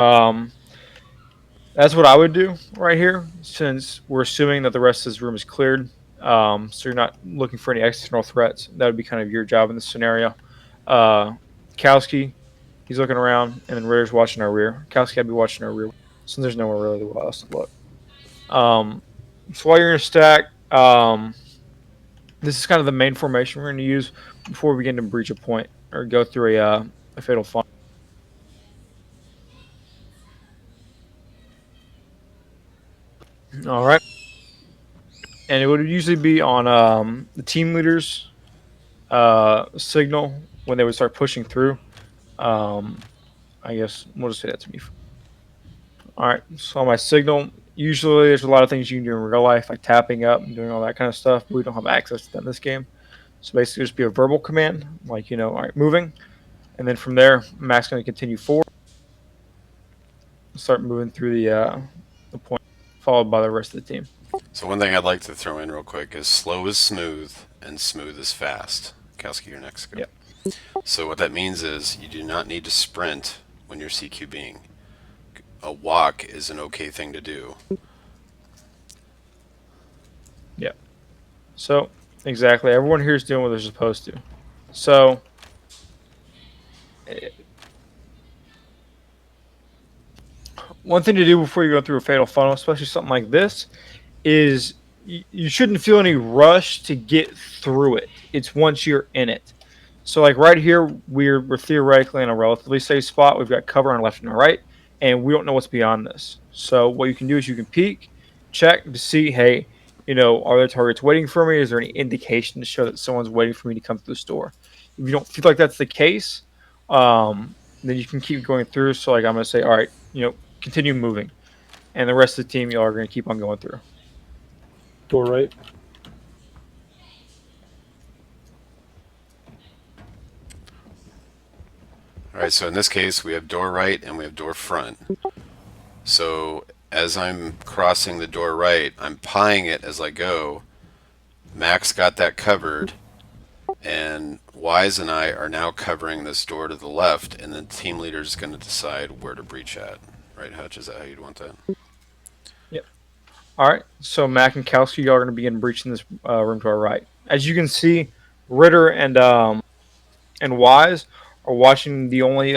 Um, that's what I would do right here, since we're assuming that the rest of this room is cleared. So you're not looking for any external threats. That would be kind of your job in this scenario. Uh, Kowski, he's looking around, and then Ritter's watching our rear. Kowski, I'd be watching our rear, since there's nowhere really else to look. Um, so while you're in a stack, this is kind of the main formation we're going to use before we begin to breach a point or go through a fatal funnel. All right. And it would usually be on the team leader's signal when they would start pushing through. Um, I guess we'll just say that to me. All right. So on my signal, usually there's a lot of things you can do in real life, like tapping up and doing all that kind of stuff. But we don't have access to that in this game. So basically, just be a verbal command, like, all right, moving. And then from there, Mac's going to continue forward, start moving through the point, followed by the rest of the team. So one thing I'd like to throw in real quick is slow is smooth and smooth is fast. Kowski, you're next. Go. Yep. So what that means is you do not need to sprint when you're CQBing. A walk is an okay thing to do. Yep. So, exactly. Everyone here is doing what they're supposed to. So, one thing to do before you go through a fatal funnel, especially something like this, is you shouldn't feel any rush to get through it. It's once you're in it. So, like right here, we're theoretically in a relatively safe spot. We've got cover on our left and our right, and we don't know what's beyond this. So, what you can do is you can peek, check to see, hey, are there targets waiting for me? Is there any indication to show that someone's waiting for me to come through the store? If you don't feel like that's the case, then you can keep going through. So, like, I'm going to say, all right, continue moving. And the rest of the team, y'all are going to keep on going through. Door right. Alright, so in this case, we have door right and we have door front. So as I'm crossing the door right, I'm pieing it as I go. Max got that covered, and Wise and I are now covering this door to the left, and the team leader is going to decide where to breach at. Right, Hutch? Is that how you'd want that? Yep. All right. So Mac and Kowski are going to begin breaching this room to our right. As you can see, Ritter and Wise are watching the only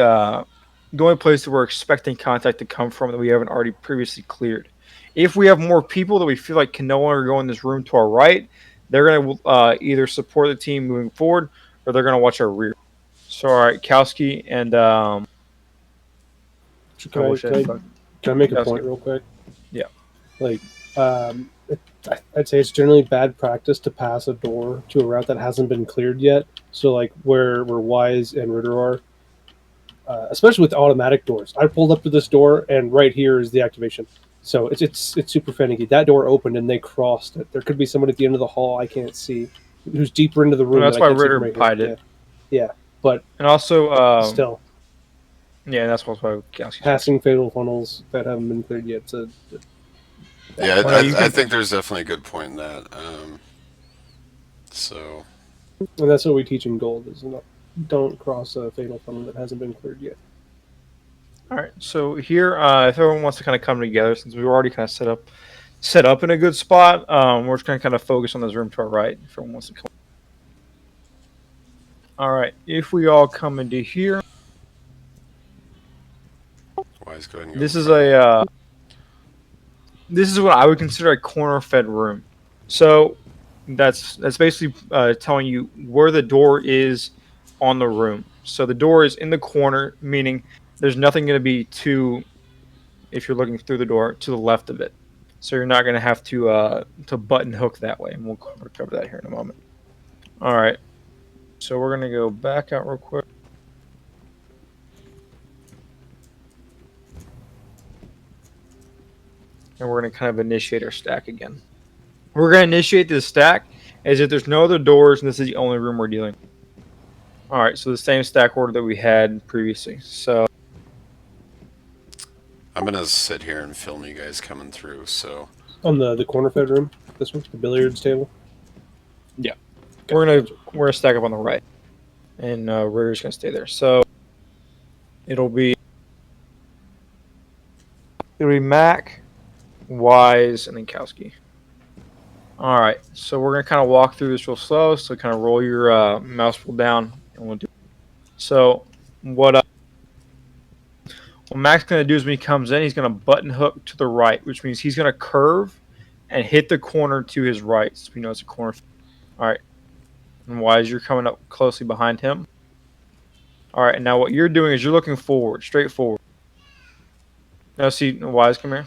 place that we're expecting contact to come from that we haven't already previously cleared. If we have more people that we feel like can no longer go in this room to our right, they're going to either support the team moving forward or they're going to watch our rear. So, all right, Kowski and Can I make a point real quick? Yeah. Like, I'd say it's generally bad practice to pass a door to a route that hasn't been cleared yet. So, like, where Wise and Ritter are, especially with automatic doors. I pulled up to this door, and right here is the activation. So it's super finicky. That door opened, and they crossed it. There could be someone at the end of the hall I can't see, who's deeper into the room. Well, that's why Ritter pied it. Yeah, but and also still. Yeah, that's why Kowski passing fatal funnels that haven't been cleared yet. Yeah, I think there's definitely a good point in that. And that's what we teach in Gold is don't cross a fatal funnel that hasn't been cleared yet. All right, so here, if everyone wants to kind of come together, since we've already kind of set up in a good spot, we're just going to kind of focus on this room to our right. If everyone wants to come. All right, if we all come into here, Wise, go ahead and go. This is what I would consider a corner-fed room. So that's basically telling you where the door is on the room. So the door is in the corner, meaning there's nothing going to be if you're looking through the door, to the left of it. So you're not going to have to button hook that way, and we'll cover that here in a moment. All right. So we're going to go back out real quick. And we're going to kind of initiate our stack again. We're going to initiate this stack as if there's no other doors, and this is the only room we're dealing with. All right, so the same stack order that we had previously. So I'm going to sit here and film you guys coming through. So on the corner fed room, this one, the billiards table. Yeah, okay. We're gonna stack up on the right, and Ritter's gonna stay there. So it'll be It'll be Mac, Wise, and then Kowski. All right, so we're gonna kind of walk through this real slow. So kind of roll your mouse wheel down, and we'll do. So what Mac's gonna do is when he comes in, he's gonna button hook to the right, which means he's gonna curve and hit the corner to his right. So we know it's a corner. All right, and Wise, you're coming up closely behind him. All right, and now what you're doing is you're looking forward, straight forward. Now see, Wise, come here.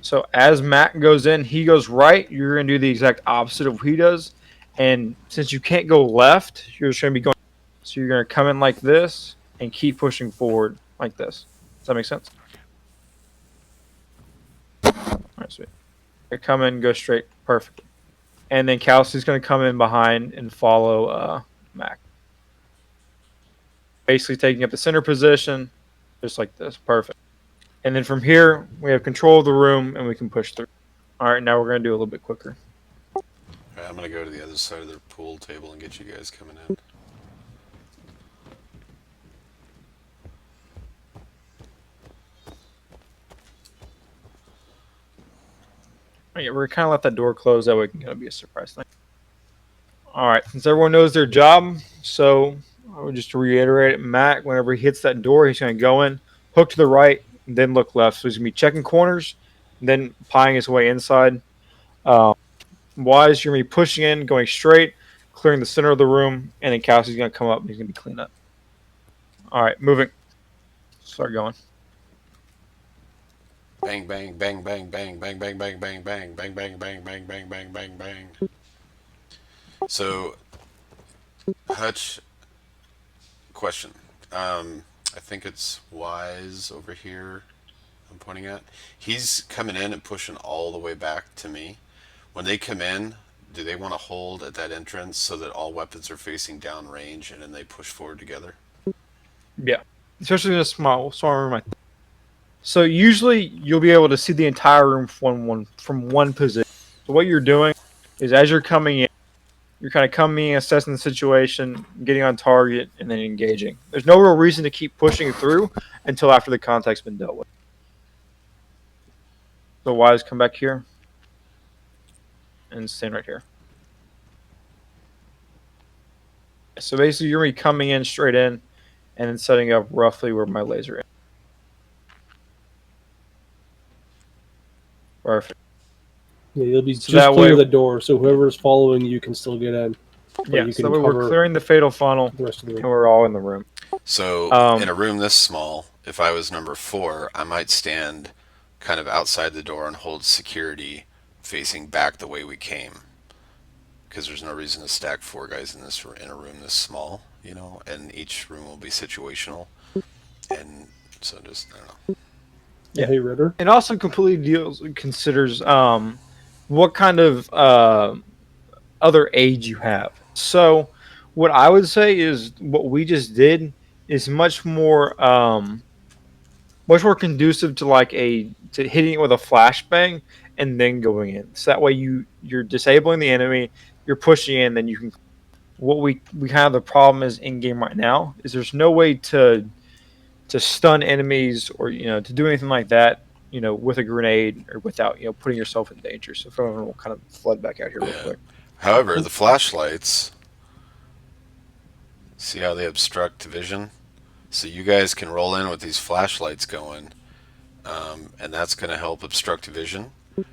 So as Mac goes in, he goes right. You're going to do the exact opposite of what he does. And since you can't go left, you're just going to be going. So you're going to come in like this and keep pushing forward like this. Does that make sense? All right, sweet. Come in, go straight. Perfect. And then Kelsey's going to come in behind and follow Mac. Basically taking up the center position, just like this. Perfect. And then from here, we have control of the room and we can push through. All right, now we're going to do a little bit quicker. All right, I'm going to go to the other side of the pool table and get you guys coming in. Yeah, we're kind of let that door close. That way it can kind of be a surprise thing. All right, since everyone knows their job, so I would just reiterate it. Mac, whenever he hits that door, he's going to go in, hook to the right, and then look left. So he's going to be checking corners, and then pieing his way inside. Wise, you're going to be pushing in, going straight, clearing the center of the room, and then Kelsey's going to come up and he's going to be clean up. All right, moving. Start going. Bang, bang, bang, bang, bang, bang, bang, bang, bang, bang, bang, bang, bang, bang, bang, bang, bang, bang. So, Hutch, question. I think it's Wise over here I'm pointing at. He's coming in and pushing all the way back to me. When they come in, do they want to hold at that entrance so that all weapons are facing downrange and then they push forward together? Yeah, especially in a small room. So usually you'll be able to see the entire room from one position. So what you're doing is as you're coming in, you're kind of coming in, assessing the situation, getting on target, and then engaging. There's no real reason to keep pushing through until after the contact's been dealt with. So Wise, come back here and stand right here. So basically you're going to be coming in straight in and then setting up roughly where my laser is. Perfect. Yeah, you'll be just clear the door, so whoever's following you can still get in. Yeah, so that way we're clearing the fatal funnel, the rest of the room. And we're all in the room. So, in a room this small, if I was number 4, I might stand kind of outside the door and hold security facing back the way we came. Because there's no reason to stack 4 guys in a room this small, you know, and each room will be situational. And so just, I don't know. Yeah, hey, Ritter. It also completely considers what kind of other age you have. So what I would say is what we just did is much more conducive to to hitting it with a flashbang and then going in. So that way you're disabling the enemy, you're pushing in, then you can. What we kind of the problem is in game right now is there's no way to stun enemies or to do anything like that with a grenade or without putting yourself in danger. So if everyone will kind of flood back out here real quick. However, the flashlights, see how they obstruct vision? So you guys can roll in with these flashlights going, and that's going to help obstruct vision.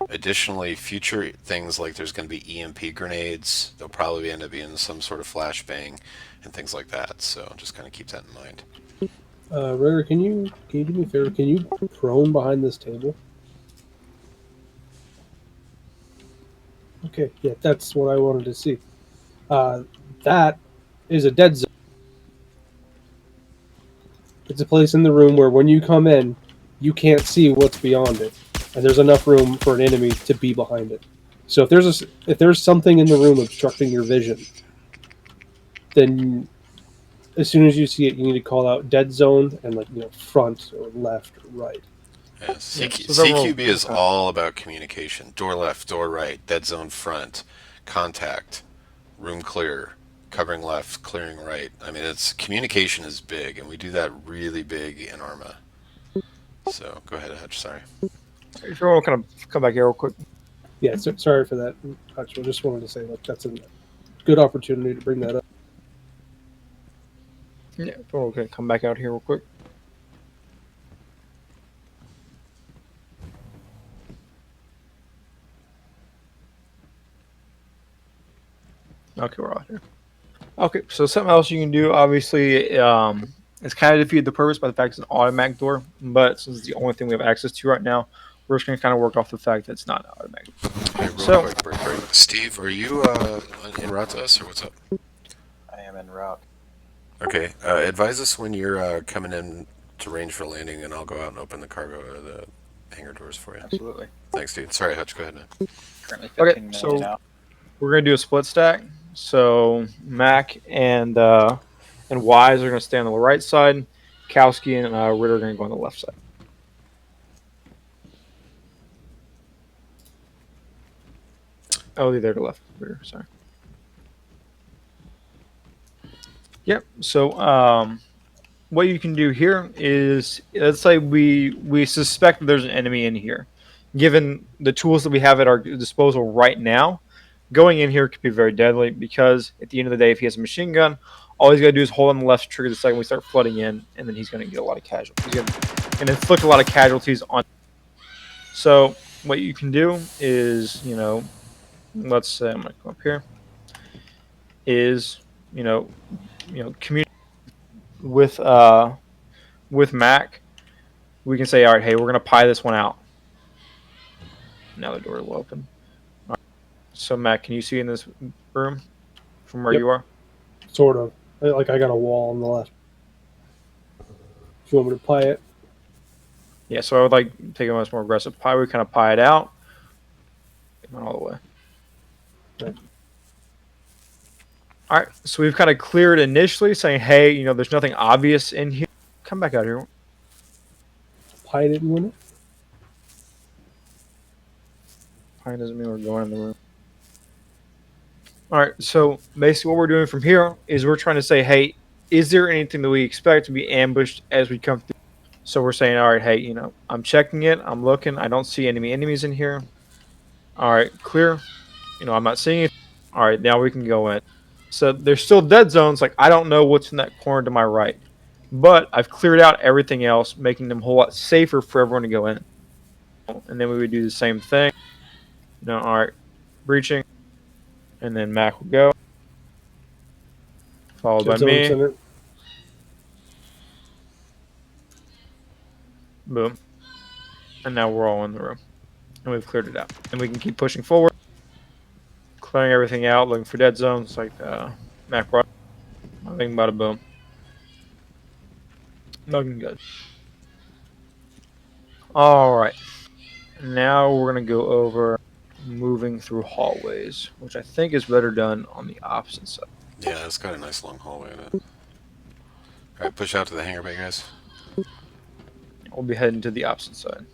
Additionally, future things like there's going to be EMP grenades. They'll probably end up being some sort of flashbang and things like that. So just kind of keep that in mind. Ritter, can you do me a favor? Can you prone behind this table? Okay, yeah, that's what I wanted to see. That is a dead zone. It's a place in the room where when you come in, you can't see what's beyond it, and there's enough room for an enemy to be behind it. So if there's something in the room obstructing your vision, then as soon as you see it, you need to call out dead zone and front or left or right. Yeah, CQB is all about communication. Door left, door right, dead zone front, contact, room clear, covering left, clearing right. I mean, it's communication is big, and we do that really big in Arma. So go ahead, Hutch. Sorry. If you want to kind of come back here real quick. Yeah, sorry for that. Actually, just wanted to say like that's a good opportunity to bring that up. Yeah, if you want to come back out here real quick. Okay, we're out here. Okay, so something else you can do, obviously, it's kind of defeated the purpose by the fact it's an automatic door, but since it's the only thing we have access to right now, we're just going to kind of work off the fact that it's not automatic. Hey, real So- quick, break. Steve, are you en route to us, or what's up? I am en route. Okay, advise us when you're coming in to range for landing, and I'll go out and open the cargo or the hangar doors for you. Absolutely. Thanks, dude. Sorry, Hutch. Go ahead, man. Currently Okay, 15 so- million out. We're going to do a split stack. So Mac and Wise are going to stay on the right side. Kowski and Ritter are going to go on the left side. Oh, they're the left. Ritter, sorry. Yep. So what you can do here is, let's say we suspect that there's an enemy in here. Given the tools that we have at our disposal right now, going in here could be very deadly because at the end of the day, if he has a machine gun, all he's got to do is hold on the left trigger the second we start flooding in, and then he's going to get a lot of casualties. He's going to inflict a lot of casualties on. So what you can do is, let's say I'm going to come up here. Is communicate with Mac. We can say, all right, hey, we're going to pie this one out. Now the door will open. All right. So Mac, can you see in this room from where Yep. you are? Sort of. Like I got a wall on the left. If you want me to pie it, Yeah, so I would like to take a much more aggressive pie. We kind of pie it out. Not all the way. Okay. All right, so we've kind of cleared initially, saying, hey, there's nothing obvious in here. Come back out here. pie didn't win it. Pie doesn't mean we're going in the room. All right, so basically what we're doing from here is we're trying to say, hey, is there anything that we expect to be ambushed as we come through? So we're saying, all right, hey, I'm checking it. I'm looking. I don't see enemies in here. All right, clear. I'm not seeing it. All right, now we can go in. So there's still dead zones. Like, I don't know what's in that corner to my right. But I've cleared out everything else, making them a whole lot safer for everyone to go in. And then we would do the same thing. All right, breaching. And then Mac will go. Followed by Dead zone me. center. Boom. And now we're all in the room. And we've cleared it out. And we can keep pushing forward. Clearing everything out, looking for dead zones like Mac brought. Nothing but a boom. Looking good. Alright. Now we're going to go over moving through hallways, which I think is better done on the opposite side. Yeah, it's got a nice long hallway in it. All right, push out to the hangar bay, guys. We'll be heading to the opposite side.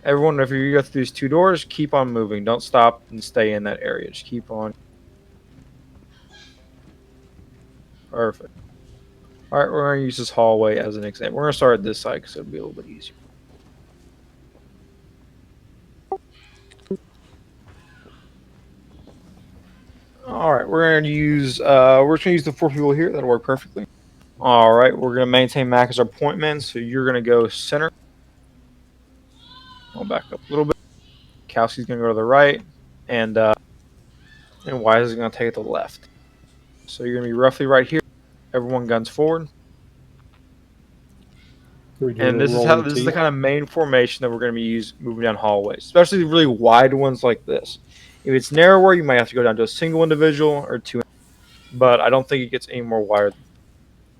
Everyone, if you go through these two doors, keep on moving. Don't stop and stay in that area. Just keep on. Perfect. All right, we're going to use this hallway as an example. We're going to start at this side because it'll be a little bit easier. All right, we're going to use the 4 people here. That'll work perfectly. All right, we're going to maintain Mac as our point man. So you're going to go center. I'll back up a little bit. Kowski's going to go to the right, and Wise is going to take it to the left. So you're going to be roughly right here. Everyone guns forward. And this is the kind of main formation that we're going to be moving down hallways, especially the really wide ones like this. If it's narrower, you might have to go down to a single individual or two, but I don't think it gets any more wired.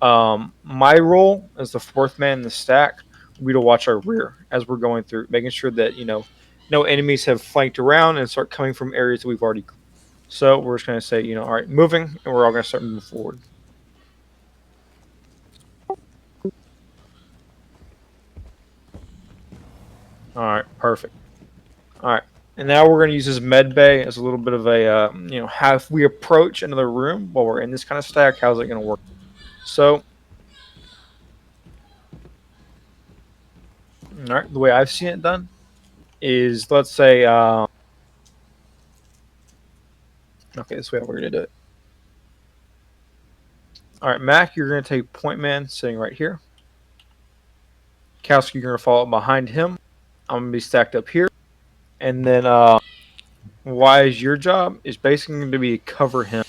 My role as the 4th man in the stack will be to watch our rear as we're going through, making sure that no enemies have flanked around and start coming from areas that we've already. So we're just going to say, all right, moving, and we're all going to start moving forward. All right, perfect. All right, and now we're going to use this med bay as a little bit of a, how if we approach another room while we're in this kind of stack, how's it going to work? So, all right, the way I've seen it done is, let's say, okay, this way we're going to do it. All right, Mac, you're going to take point man sitting right here. Kowski, you're going to follow behind him. I'm going to be stacked up here. And then Wise, your job is basically going to be cover him.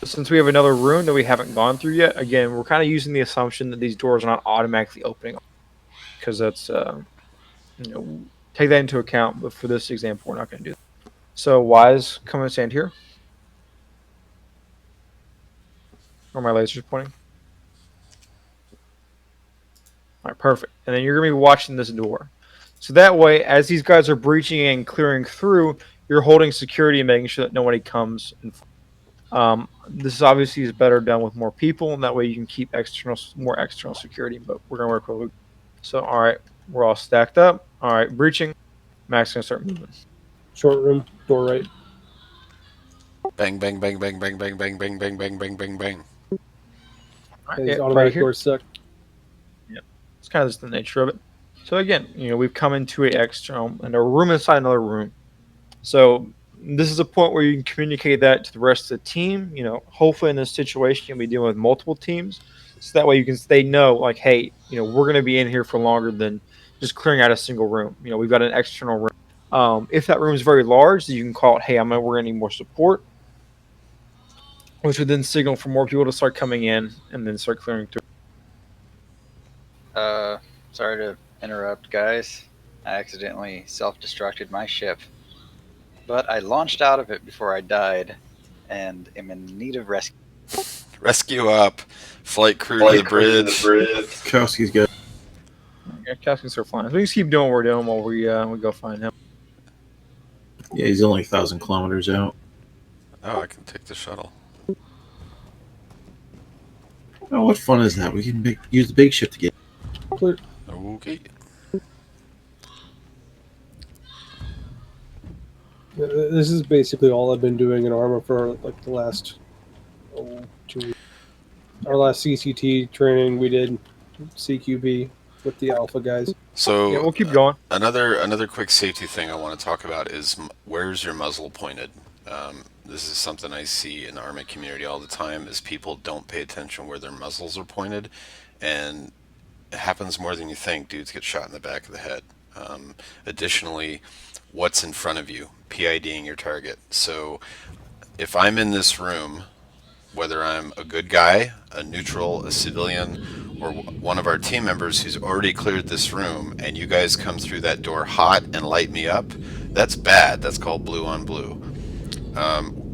Since we have another room that we haven't gone through yet, again, we're kind of using the assumption that these doors are not automatically opening, because that's, take that into account. But for this example, we're not going to do that. So Wise, come and stand here. Where my laser's pointing. All right, perfect. And then you're going to be watching this door. So that way, as these guys are breaching and clearing through, you're holding security and making sure that nobody comes in. This obviously is better done with more people, and that way you can keep more external security. But we're gonna work with. So all right, we're all stacked up. All right, breaching. Mac's gonna start moving. Short room, door right. Bang, bang, bang, bang, bang, bang, bang, bang, bang, bang, bang, bang, bang. All right, These yeah, right automatic here. doors suck. Yep, it's kind of just the nature of it. So again, we've come into a room inside another room. So this is a point where you can communicate that to the rest of the team. Hopefully in this situation you'll be dealing with multiple teams, so that way they know, like, hey, we're going to be in here for longer than just clearing out a single room. We've got an external room. If that room is very large, then you can call it, hey, we're going to need more support, which would then signal for more people to start coming in and then start clearing through. Sorry to interrupt, guys. I accidentally self-destructed my ship, but I launched out of it before I died, and am in need of rescue. Rescue up. Flight crew to the bridge. Kowski's good. Yeah, Cass can start flying. So we just keep doing what we're doing while we go find him. Yeah, he's only 1,000 kilometers out. Oh, I can take the shuttle. Oh, what fun is that? We can use the big ship to get. Clear. Okay. This is basically all I've been doing in Arma for like the last 2 weeks. Our last CCT training we did CQB with the Alpha guys. So Yeah, we'll keep going. Another quick safety thing I want to talk about is where's your muzzle pointed. This is something I see in the Arma community all the time, is people don't pay attention where their muzzles are pointed, and it happens more than you think. Dudes get shot in the back of the head. Additionally, what's in front of you, PIDing your target. So if I'm in this room, whether I'm a good guy, a neutral, a civilian, or one of our team members who's already cleared this room, and you guys come through that door hot and light me up, that's bad. That's called blue on blue.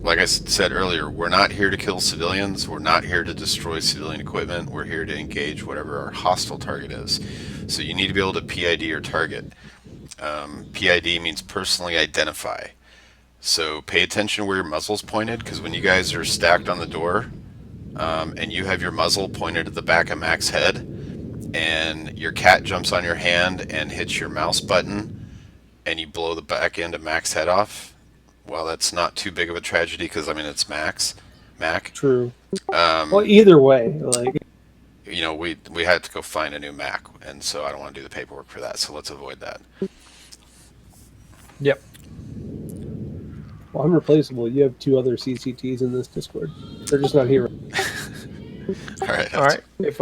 Like I said earlier, we're not here to kill civilians. We're not here to destroy civilian equipment. We're here to engage whatever our hostile target is. So you need to be able to PID your target. PID means personally identify. So pay attention where your muzzle's pointed, because when you guys are stacked on the door, and you have your muzzle pointed at the back of Mac's head, and your cat jumps on your hand and hits your mouse button, and you blow the back end of Mac's head off, well, that's not too big of a tragedy, because it's Mac. True. Well, either way, like, we had to go find a new Mac, and so I don't want to do the paperwork for that. So let's avoid that. Yep. well, I'm replaceable. You have 2 other CCTs in this Discord. They're just not here. All right. All right. If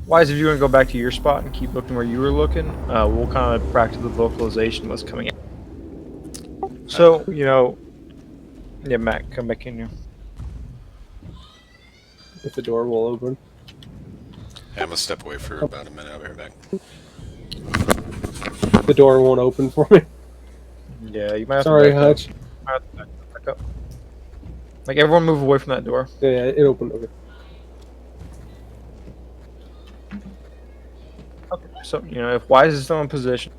Wise, if you want to go back to your spot and keep looking where you were looking, we'll kind of practice the vocalization what's coming in. So, yeah, Mac, come back in here. If the door will open. I'm gonna step away for about a minute. I'll be right back. The door won't open for me. Yeah, you might have Sorry, to back Hutch. up. Might have to back up. Like, everyone move away from that door. Yeah, it opened. Okay. Okay. So, if Wise is still in position,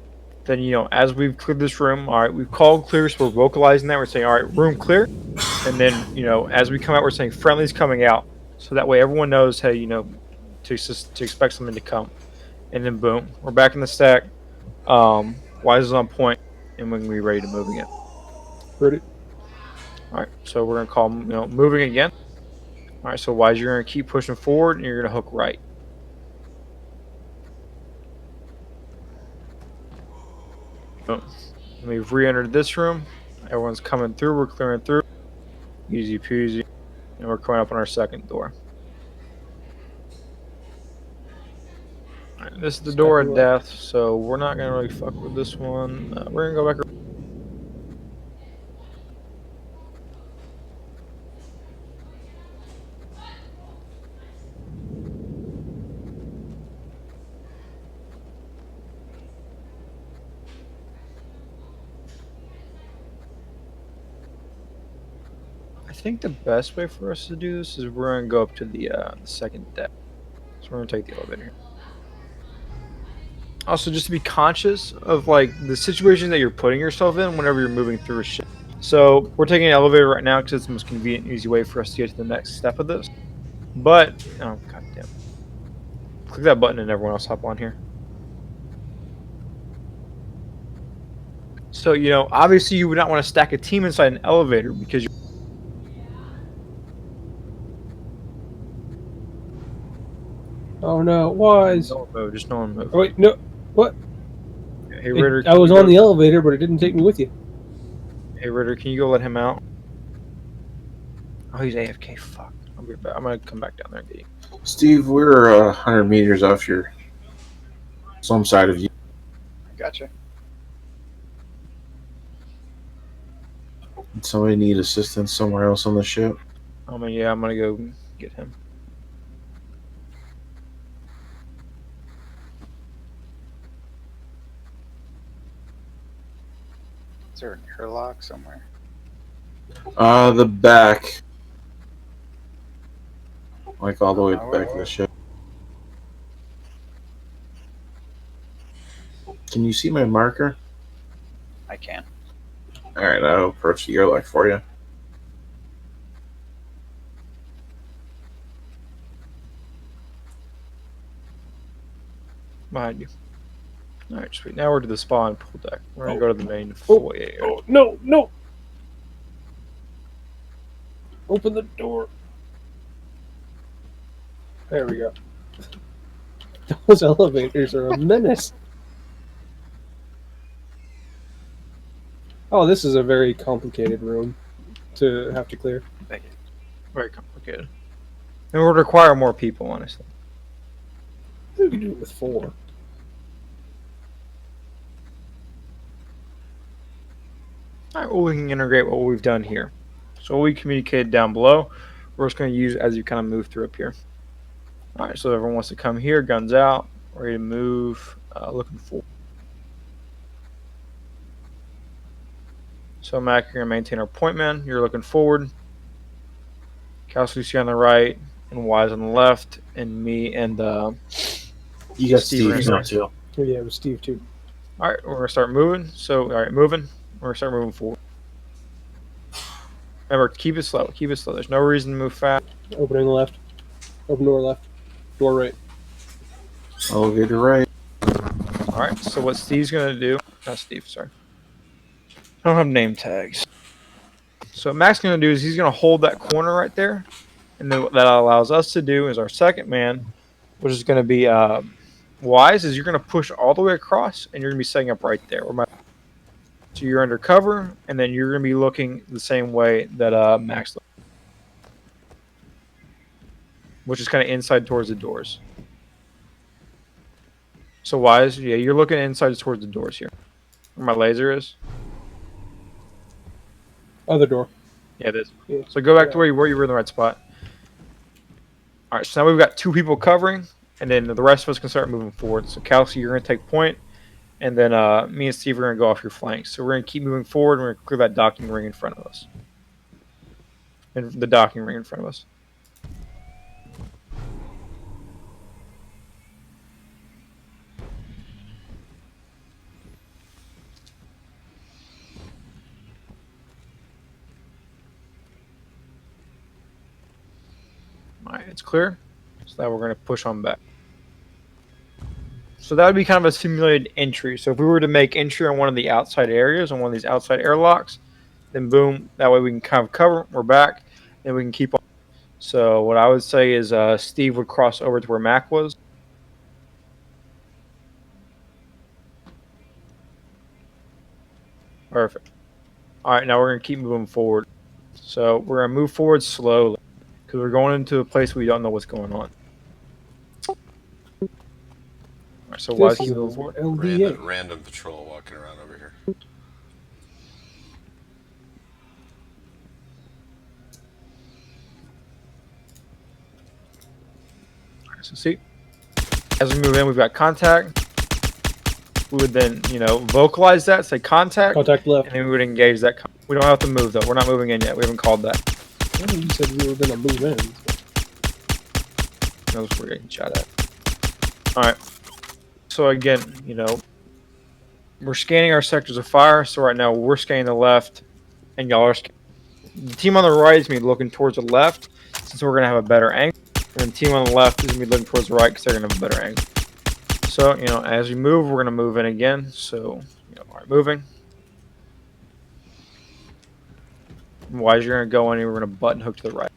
then, as we've cleared this room, all right, we've called clear, so we're vocalizing that. We're saying, all right, room clear. And then, as we come out, we're saying friendly's coming out. So that way everyone knows, hey, to expect something to come. And then, boom, we're back in the stack. Wise is on point, and we can be ready to move again. Ready? All right, so we're gonna call moving again. All right, so Wise, you're gonna keep pushing forward, and you're gonna hook right. Boom. We've re-entered this room. Everyone's coming through. We're clearing through. Easy peasy. And we're coming up on our second door. All right, this is the door of death, so we're not gonna really fuck with this one. We're gonna go back. I think the best way for us to do this is we're gonna go up to the second deck. So we're gonna take the elevator here. Also, just to be conscious of like the situation that you're putting yourself in whenever you're moving through a ship. So we're taking an elevator right now because it's the most convenient and easy way for us to get to the next step of this. But oh goddamn, click that button and everyone else hop on here. So obviously you would not want to stack a team inside an elevator because you're Oh no, Wise. no one move, just no one move. Oh wait, no. What? Hey Ritter, I was on the elevator, but it didn't take me with you. Hey Ritter, can you go let him out? Oh, he's AFK. Fuck. I'll be back. I'm gonna come back down there and get you. Steve, we're 100 meters off some side of you. Gotcha. Did somebody need assistance somewhere else on the ship? Yeah, I'm gonna go get him. Is there an airlock somewhere? The back. Like all the way Oh, back of the ship. Can you see my marker? I can. Alright, I'll approach the airlock for you. Behind you. Alright, sweet. Now we're to the spawn pool deck. We're gonna go to the main foyer. Oh no, no! Open the door. There we go. Those elevators are a menace. Oh, this is a very complicated room to have to clear. Thank you. Very complicated. And would require more people, honestly. We could do it with 4. Alright, well, we can integrate what we've done here. So what we communicated down below, we're just going to use as you kind of move through up here. Alright, so everyone wants to come here, guns out, ready to move, looking forward. So Mac, you're going to maintain our point man. You're looking forward. Calcius on the right, and Wise on the left, and me and You got Steve Steve now too. Oh, yeah, it was Steve too. Alright, we're going to start moving. So, alright, moving. We're going to start moving forward. Remember, keep it slow. Keep it slow. There's no reason to move fast. Opening left. Open door left. Door right. Elevator right. Alright, so what Steve's going to do... Not Steve, sorry. I don't have name tags. So what Mac's going to do is he's going to hold that corner right there. And then what that allows us to do is our second man, which is going to be Wise, is you're going to push all the way across, and you're going to be setting up right there. So you're under cover, and then you're going to be looking the same way that Max looked. Which is kind of inside towards the doors. So Wise, yeah, you're looking inside towards the doors here. Where my laser is. Other door. Yeah, it is. Yeah. So go back to where you were in the right spot. Alright, so now we've got 2 people covering, and then the rest of us can start moving forward. So Kelsey, you're going to take point, and then me and Steve are going to go off your flanks. So we're going to keep moving forward, and we're going to clear that docking ring in front of us. And the docking ring in front of us. Alright, it's clear. So now we're going to push on back. So that would be kind of a simulated entry. So if we were to make entry on one of the outside areas, on one of these outside airlocks, then boom, that way we can kind of cover, we're back, and we can keep on. So what I would say is Steve would cross over to where Mac was. Perfect. All right, now we're going to keep moving forward. So we're going to move forward slowly because we're going into a place we don't know what's going on. All right, so why This keep is moving forward? LDA. Random patrol walking around over here. All right, so see, as we move in, we've got contact. We would then, vocalize that, say contact, Contact left. and then we would engage that. We don't have to move though. We're not moving in yet. We haven't called that. Well, you said we were going to move in. That's what we're getting shot at. All right. So again, we're scanning our sectors of fire. So right now we're scanning the left, and y'all are the team on the right is going to be looking towards the left, since we're going to have a better angle. And then the team on the left is going to be looking towards the right because they're going to have a better angle. So, as we move, we're going to move in again. So, all right, moving. Wise, you're going to go in and we're going to button hook to the right.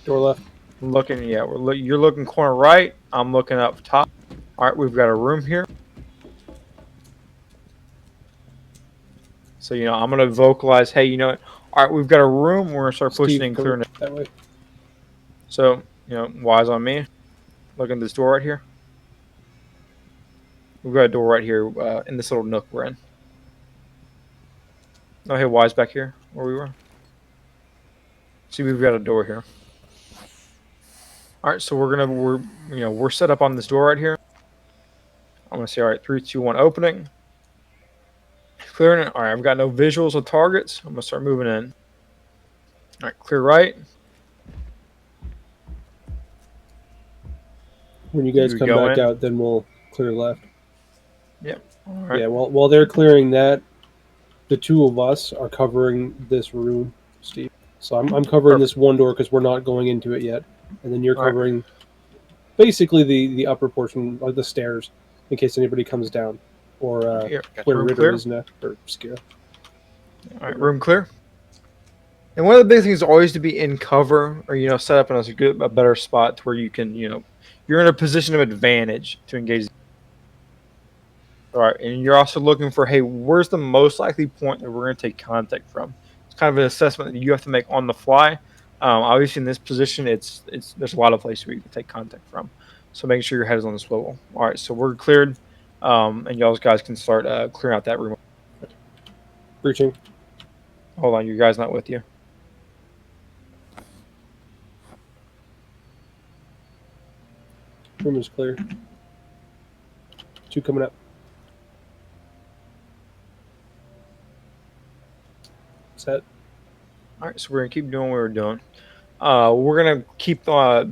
Door left. Looking, yeah, you're looking corner right. I'm looking up top. All right, we've got a room here. So, I'm going to vocalize, hey, all right, we've got a room. We're going to start pushing Steve, and clearing it. that way. So, wise on me. Look at this door right here. We've got a door right here in this little nook we're in. Oh, hey, wise back here where we were. See, we've got a door here. All right, so we're set up on this door right here. I'm gonna say, all right, 3, 2, 1, opening. Clearing it. All right, I've got no visuals of targets. I'm gonna start moving in. All right, clear right. When you guys You come go back in. out, then we'll clear left. Yep. All right. Yeah, while they're clearing that, the two of us are covering this room, Steve. So I'm covering this one door because we're not going into it yet, and then you're All right. covering basically the upper portion of the stairs in case anybody comes down or Here, where room Ritter clear. is next or Scare. All right, room clear. And one of the big things is always to be in cover or set up in a better spot to where you can you're in a position of advantage to engage. All right, and you're also looking for, hey, where's the most likely point that we're going to take contact from? It's kind of an assessment that you have to make on the fly. Obviously, in this position, there's a lot of places where you can take contact from. So making sure your head is on the swivel. All right, so we're cleared, and y'all guys can start clearing out that room. Breaching. Hold on, your guy's not with you. Room is clear. Two coming up. Set. All right, so we're gonna keep doing what we're doing. We're gonna keep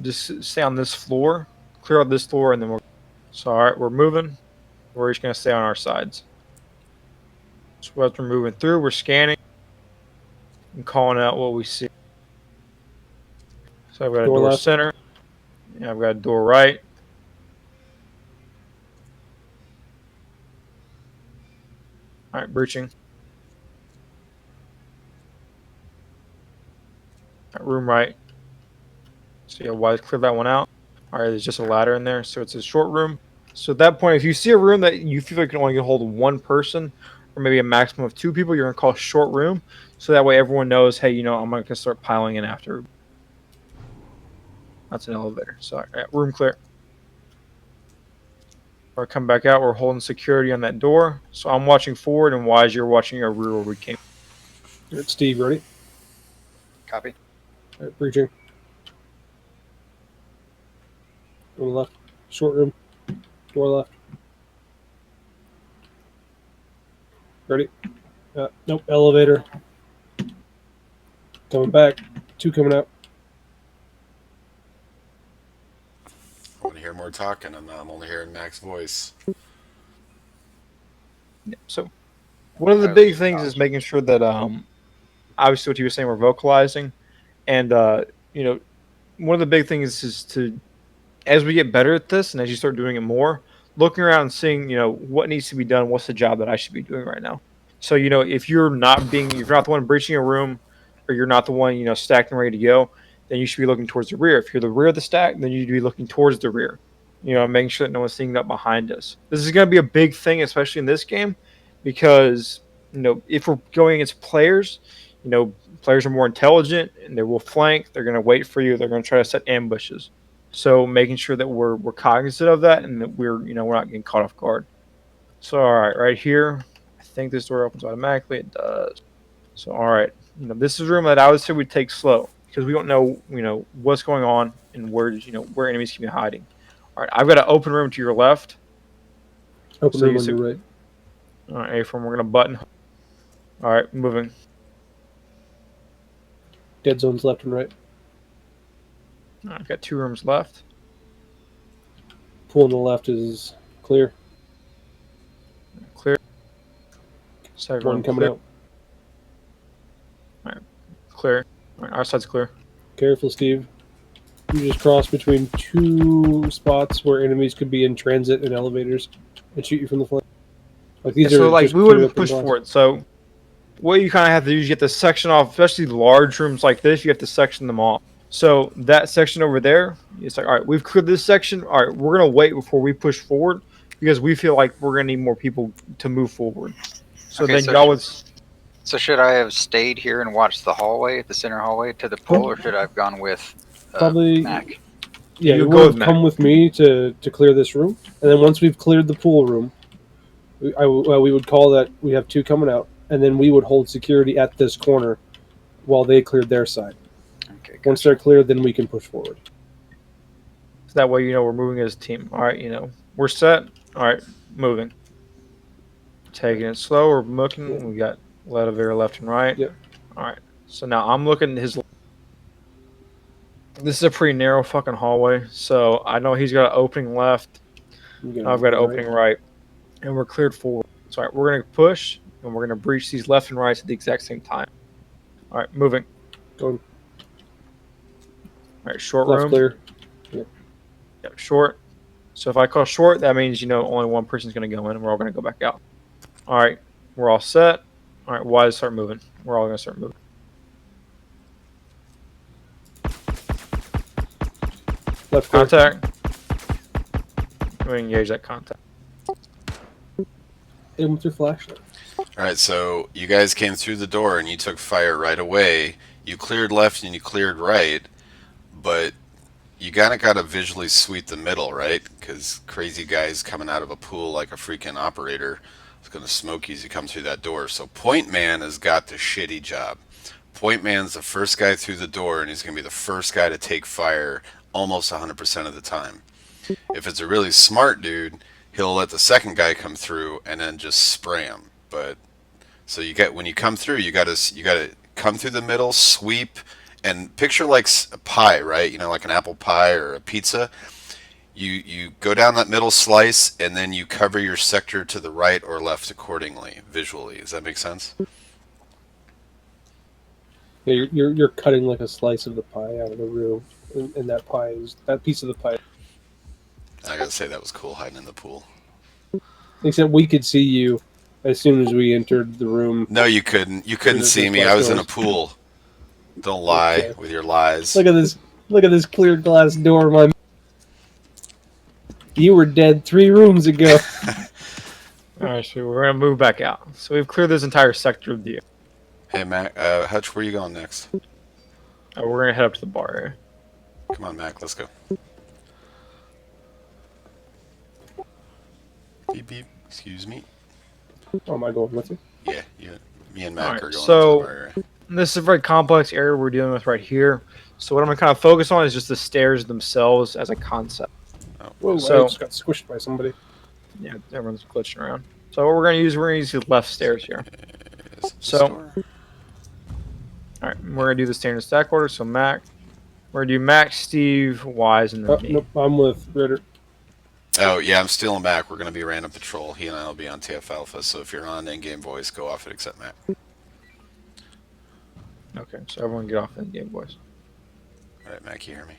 just stay on this floor, clear out this floor, and then So all right, we're moving. We're just gonna stay on our sides. So as we're moving through, we're scanning and calling out what we see. So I've got a door left. center. Yeah, I've got a door right. All right, breaching. Room right. So yeah, wise, clear that one out. All right, there's just a ladder in there, so it's a short room. So at that point, if you see a room that you feel like you can only hold one person, or maybe a maximum of 2 people, you're gonna call short room. So that way everyone knows, hey, I'm gonna start piling in after. That's an elevator. So all right, room clear. Or come back out. We're holding security on that door. So I'm watching forward, and wise, you're watching our rear where we came. All right, Steve, ready? Copy. All right, breaching. On the left. Short room. Door left. Ready? Nope. Elevator. Coming back. 2 coming out. I want to hear more talking. I'm only hearing Mac's voice. Yeah, so one of the big things is making sure that obviously what you were saying, we're vocalizing, and one of the big things is to, as we get better at this and as you start doing it more, looking around and seeing, what needs to be done, what's the job that I should be doing right now. So, if you're not the one breaching a room, or you're not the one, stacked and ready to go, then you should be looking towards the rear. If you're the rear of the stack, then you need to be looking towards the rear. Making sure that no one's sneaking up behind us. This is going to be a big thing, especially in this game, because if we're going against players, players are more intelligent and they will flank. They're going to wait for you. They're going to try to set ambushes. So making sure that we're cognizant of that and that we're not getting caught off guard. So all right here, I think this door opens automatically. It does. So all right, this is a room that I would say we take slow because we don't know what's going on and where enemies can be hiding. All right, I've got an open room to your left. Open room on your right. All right, A-form, we're gonna button. All right, moving. Dead zones left and right. I've got 2 rooms left. Pool on the left is clear. Clear. Second One room coming clear. out. All right, clear. All right, our side's clear. Careful, Steve. You just cross between 2 spots where enemies could be in transit and elevators and shoot you from the flank. Like these are so like just we cleared would up push and forward. So what you kind of have to do is you get the section off, especially large rooms like this. You have to section them off. So that section over there, it's like, all right, we've cleared this section. All right, we're gonna wait before we push forward because we feel like we're gonna need more people to move forward. So Okay, then so y'all would. So should I have stayed here and watched the hallway, the center hallway to the pool, or should I have gone with Probably Mac? Yeah, You you go would with come with me to clear this room, and then once we've cleared the pool room, we would call that we have 2 coming out, and then we would hold security at this corner while they cleared their side. Okay, Once they're cleared, then we can push forward. So that way, we're moving as a team. All right, we're set. All right, moving. Taking it slow. We're looking. Yep. We got elevator left and right. Yep. All right. So now I'm looking at his. This is a pretty narrow fucking hallway. So I know he's got an opening left. I've got an opening right. And we're cleared forward. So all right, we're going to push and we're going to breach these left and rights at the exact same time. All right, moving. Going. All right, short Left room. clear. Yep, short. So if I call short, that means, only one person's going to go in and we're all going to go back out. All right, we're all set. All right, wide, start moving. We're all going to start moving. Left clear. Contact. We engage that contact. Aim with your flashlight. Alright, so you guys came through the door and you took fire right away. You cleared left and you cleared right, but you gotta visually sweep the middle, right? Because crazy guys coming out of a pool like a freaking operator is gonna smoke you as you come through that door. So Point Man has got the shitty job. Point Man's the first guy through the door and he's gonna be the first guy to take fire almost 100% of the time. If it's a really smart dude, he'll let the second guy come through and then just spray him. But so when you come through, you gotta come through the middle, sweep, and picture like a pie, right? Like an apple pie or a pizza. You go down that middle slice and then you cover your sector to the right or left accordingly, visually. Does that make sense? Yeah, you're cutting like a slice of the pie out of the room, and that pie is that piece of the pie. I gotta say that was cool hiding in the pool. Except we could see you as soon as we entered the room. No, you couldn't. You couldn't see me. I was in a pool. Don't lie Okay. with your lies. Look at this! Look at this clear glass door, man. You were dead 3 rooms ago. All right, so we're going to move back out. So we've cleared this entire sector of the. Hey, Mac, Hutch, where you going next? We're going to head up to the bar area. Come on, Mac, let's go. Beep, beep. Excuse me. Oh, am I going with you? Yeah, me and Mac Alright, are going so- to the bar area. This is a very complex area we're dealing with right here. So what I'm going to kind of focus on is just the stairs themselves as a concept. Oh, Whoa, So- I just got squished by somebody. Yeah, everyone's glitching around. So what we're going to use the left stairs here. is the So- store? All right, we're going to do the standard stack order. So Mac, we're going to do Mac, Steve, Wise, and then Oh, me. nope, I'm with Ritter. Oh, yeah, I'm stealing Mac. We're going to be random patrol. He and I will be on TF Alpha, so if you're on in-game voice, go off it except Mac. Okay, so everyone get off in game voice. Alright, Mac, you hear me?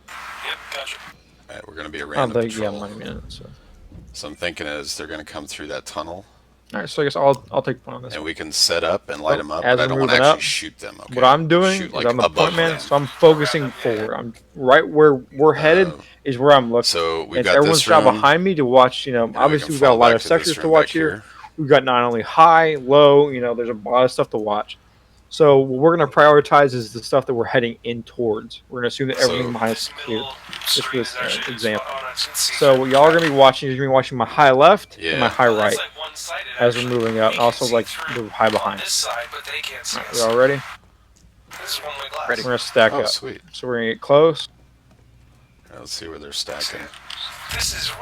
Yep, gotcha. Alright, we're going to be a I don't random think, yeah, patrol. I'm not even in it, so. So I'm thinking as they're going to come through that tunnel, All right, so I guess I'll take point on this. and we can set up and light them up, As but I we're don't want to moving actually up, shoot them. Okay. what I'm doing shoot is like I'm the above point man, them. so I'm focusing forward. I'm right where we're headed is where I'm looking. So we've And it's got everyone's this job room, behind me to watch. You know, and we obviously can we've got a fall lot back of to this sectors to room watch back here. We've got not only high, low. You know, there's a lot of stuff to watch. So what we're going to prioritize is the stuff that we're heading in towards. We're going to assume that everything behind us is clear, just for this example. So what y'all are going to be watching is you're going to be watching my high left and my high right as we're moving up, and also like the high behind. All right, y'all ready? Ready. We're going to stack Oh, up. sweet. So we're going to get close. Let's see where they're stacking. This is rude.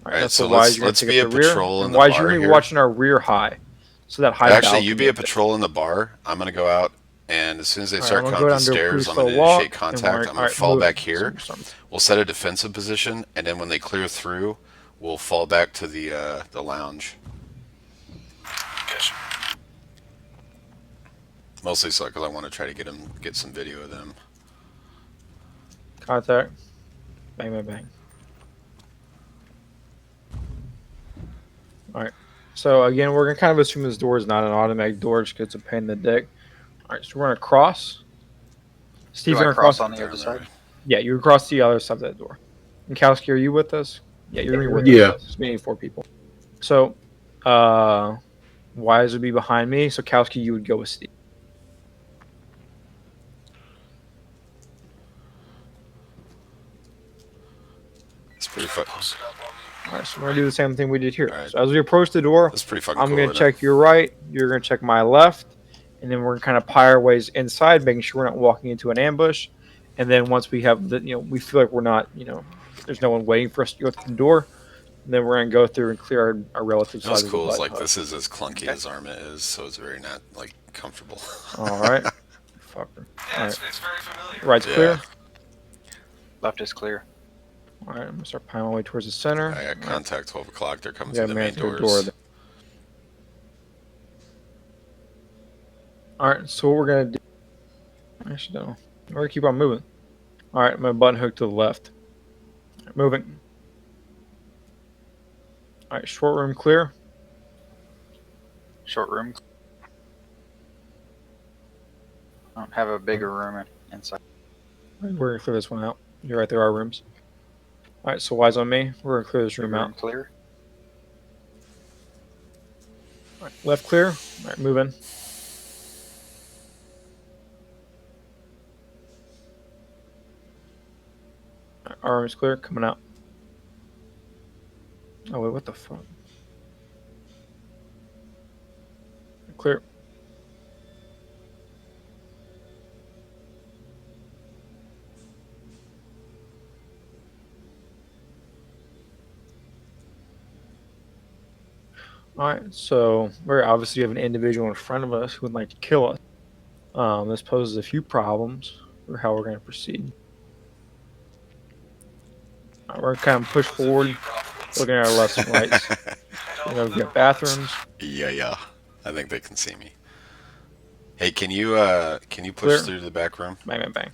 All Right, right, so so Wise, you're going let's to be take a up the rear. patrol in And the Wise, bar you're going to be here. watching our rear high. So that high Actually, you be a balcony. patrol in the bar. I'm going to go out, and as soon as they All right, start I'm coming gonna up go the down to a pretty stairs, I'm slow going to walk, initiate contact. I'm going to fall back here. We'll set a defensive position, and then when they clear through, we'll fall back to the lounge. Gotcha. Mostly so because I want to try to get some video of them. Contact. Bang, bang, bang. All right. So again, we're gonna kind of assume this door is not an automatic door, just 'cause it's a pain in the dick. All right, so we're gonna cross. Steve, Do you're I gonna cross on the They're other on side? their- Yeah, you cross the other side of that door. And Kowski, are you with us? Yeah, you're gonna be with Yeah. us. So we need 4 people. So, Wise would be behind me. So Kowski, you would go with Steve. It's pretty fun. Post it up on All right, so we're gonna do the same thing we did here. All right. So as we approach the door, That's pretty fucking I'm cool. gonna isn't check your right. You're gonna check my left, and then we're gonna kind of pie our ways inside, making sure we're not walking into an ambush. And then once we have the, we feel like we're not, there's no one waiting for us to go through the door. And then we're gonna go through and clear our relative What's side of the cool is blood like hut. this is as clunky as Arma is, so it's very not like comfortable. All right, fucker. Yeah, All it's right, very familiar. right's Yeah. clear. Left is clear. All right, I'm gonna start piling my way towards the center. I got contact 12 o'clock. They're coming We got through a the man main through the doors. door there. All right, so what we're gonna do? Actually, no. We're gonna keep on moving. All right, I'm gonna button hook to the left. All right, moving. All right, short room clear. Short room. I don't have a bigger room inside. We're gonna clear this one out. You're right, there are rooms. All right, so Wise on me. We're gonna clear this room out. Clear. All right, left clear. All right, moving. All right, our room's clear. Coming out. Oh wait, what the fuck? Clear. Alright, so we obviously have an individual in front of us who would like to kill us. This poses a few problems for how we're going to proceed. Alright, we're kind of push forward, looking at our lefts and rights. We've got bathrooms. Yeah. I think they can see me. Hey, can you push Clear. through the back room? Bang, bang, bang.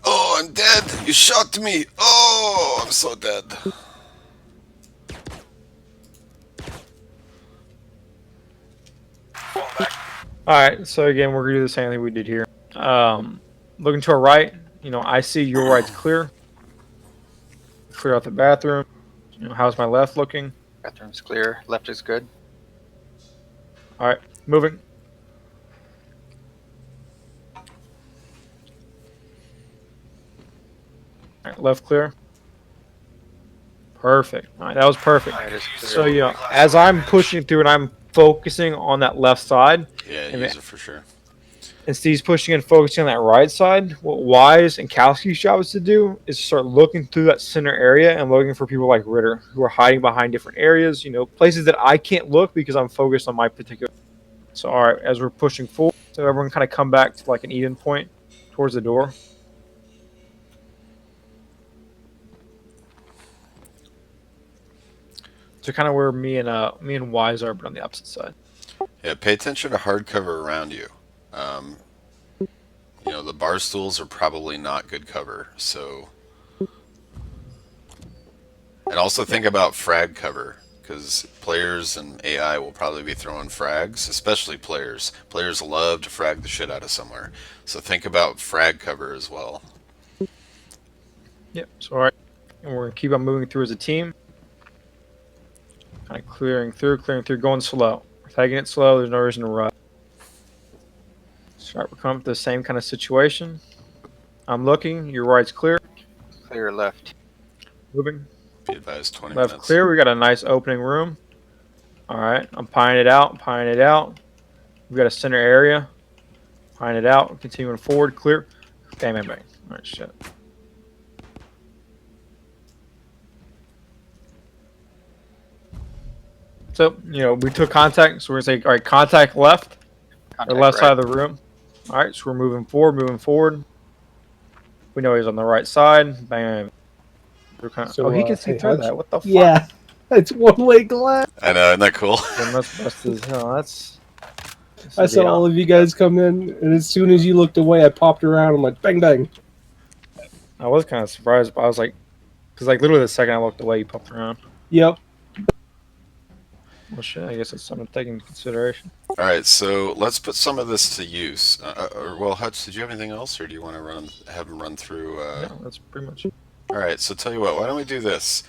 Oh, I'm dead. You shot me. Oh, I'm so dead. Alright, so again, we're going to do the same thing we did here. Looking to our right, I see your right's clear. Clear out the bathroom. How's my left looking? Bathroom's clear. Left is good. Alright, moving. Alright, left clear. Perfect. Alright, that was perfect. Right is clear. So, as I'm pushing through and I'm focusing on that left side, Yeah, And use it for sure. and Steve's pushing and focusing on that right side, what Wise and Kowski's job is to do is start looking through that center area and looking for people like Ritter who are hiding behind different areas, places that I can't look because I'm focused on my particular. So, all right, as we're pushing forward, so everyone kind of come back to like an even point towards the door. So kind of where me and Wise are, but on the opposite side. Yeah, pay attention to hard cover around you. Um, the bar stools are probably not good cover. So, and also think about frag cover because players and AI will probably be throwing frags, especially players. Players love to frag the shit out of somewhere. So think about frag cover as well. Yep. So all right, and we're gonna keep on moving through as a team. Kind of clearing through, going slow. We're taking it slow. There's no reason to rush. So right, we're coming up to the same kind of situation. I'm looking. Your right's clear. Clear left. Moving. Be advised 20 Left minutes. clear. We got a nice opening room. All right. I'm pieing it out. We got a center area. Pieing it out. Continuing forward. Clear. Bang, bang, bang. All right, shit. So, we took contact. So we're going to say, all right, contact left. Contact Or left right. side of the room. All right, so we're moving forward. We know he's on the right side. Bang. We're So, he can see hey, through Hutch? that. What the fuck? Yeah, it's one-way glass. I know, isn't that cool? Then that's busted as hell. That's I saw all of you guys come in, and as soon as you looked away, I popped around. I'm like, bang, bang. I was kind of surprised, but I was like, because literally the second I looked away, you popped around. Yep. Well, shit. I guess it's something to take into consideration. All right, so let's put some of this to use. Well, Hutch, did you have anything else, or do you want to have him run through? No, that's pretty much it. All right, so tell you what, why don't we do this?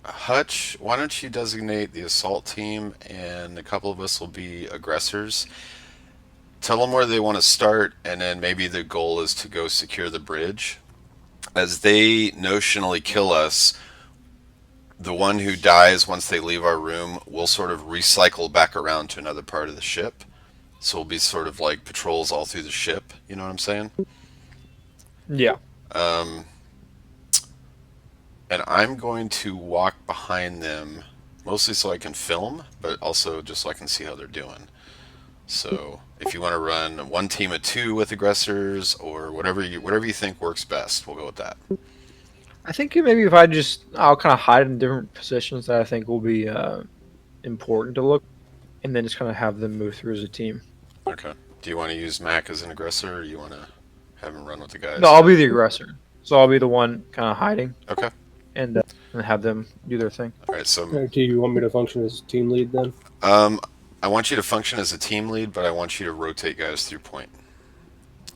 Hutch, why don't you designate the assault team, and a couple of us will be aggressors. Tell them where they want to start, and then maybe the goal is to go secure the bridge. As they notionally kill us, the one who dies once they leave our room will sort of recycle back around to another part of the ship. So it'll be sort of like patrols all through the ship. You know what I'm saying? Yeah. And I'm going to walk behind them, mostly so I can film, but also just so I can see how they're doing. So if you want to run one team of 2 with aggressors, or whatever you think works best, we'll go with that. I think maybe if I'll kind of hide in different positions that I think will be important to look, and then just kind of have them move through as a team. Okay. Do you want to use Mac as an aggressor, or do you want to have him run with the guys? No, I'll be the aggressor. So I'll be the one kind of hiding. Okay. And have them do their thing. All right. So, Do you want me to function as team lead then? I want you to function as a team lead, but I want you to rotate guys through point,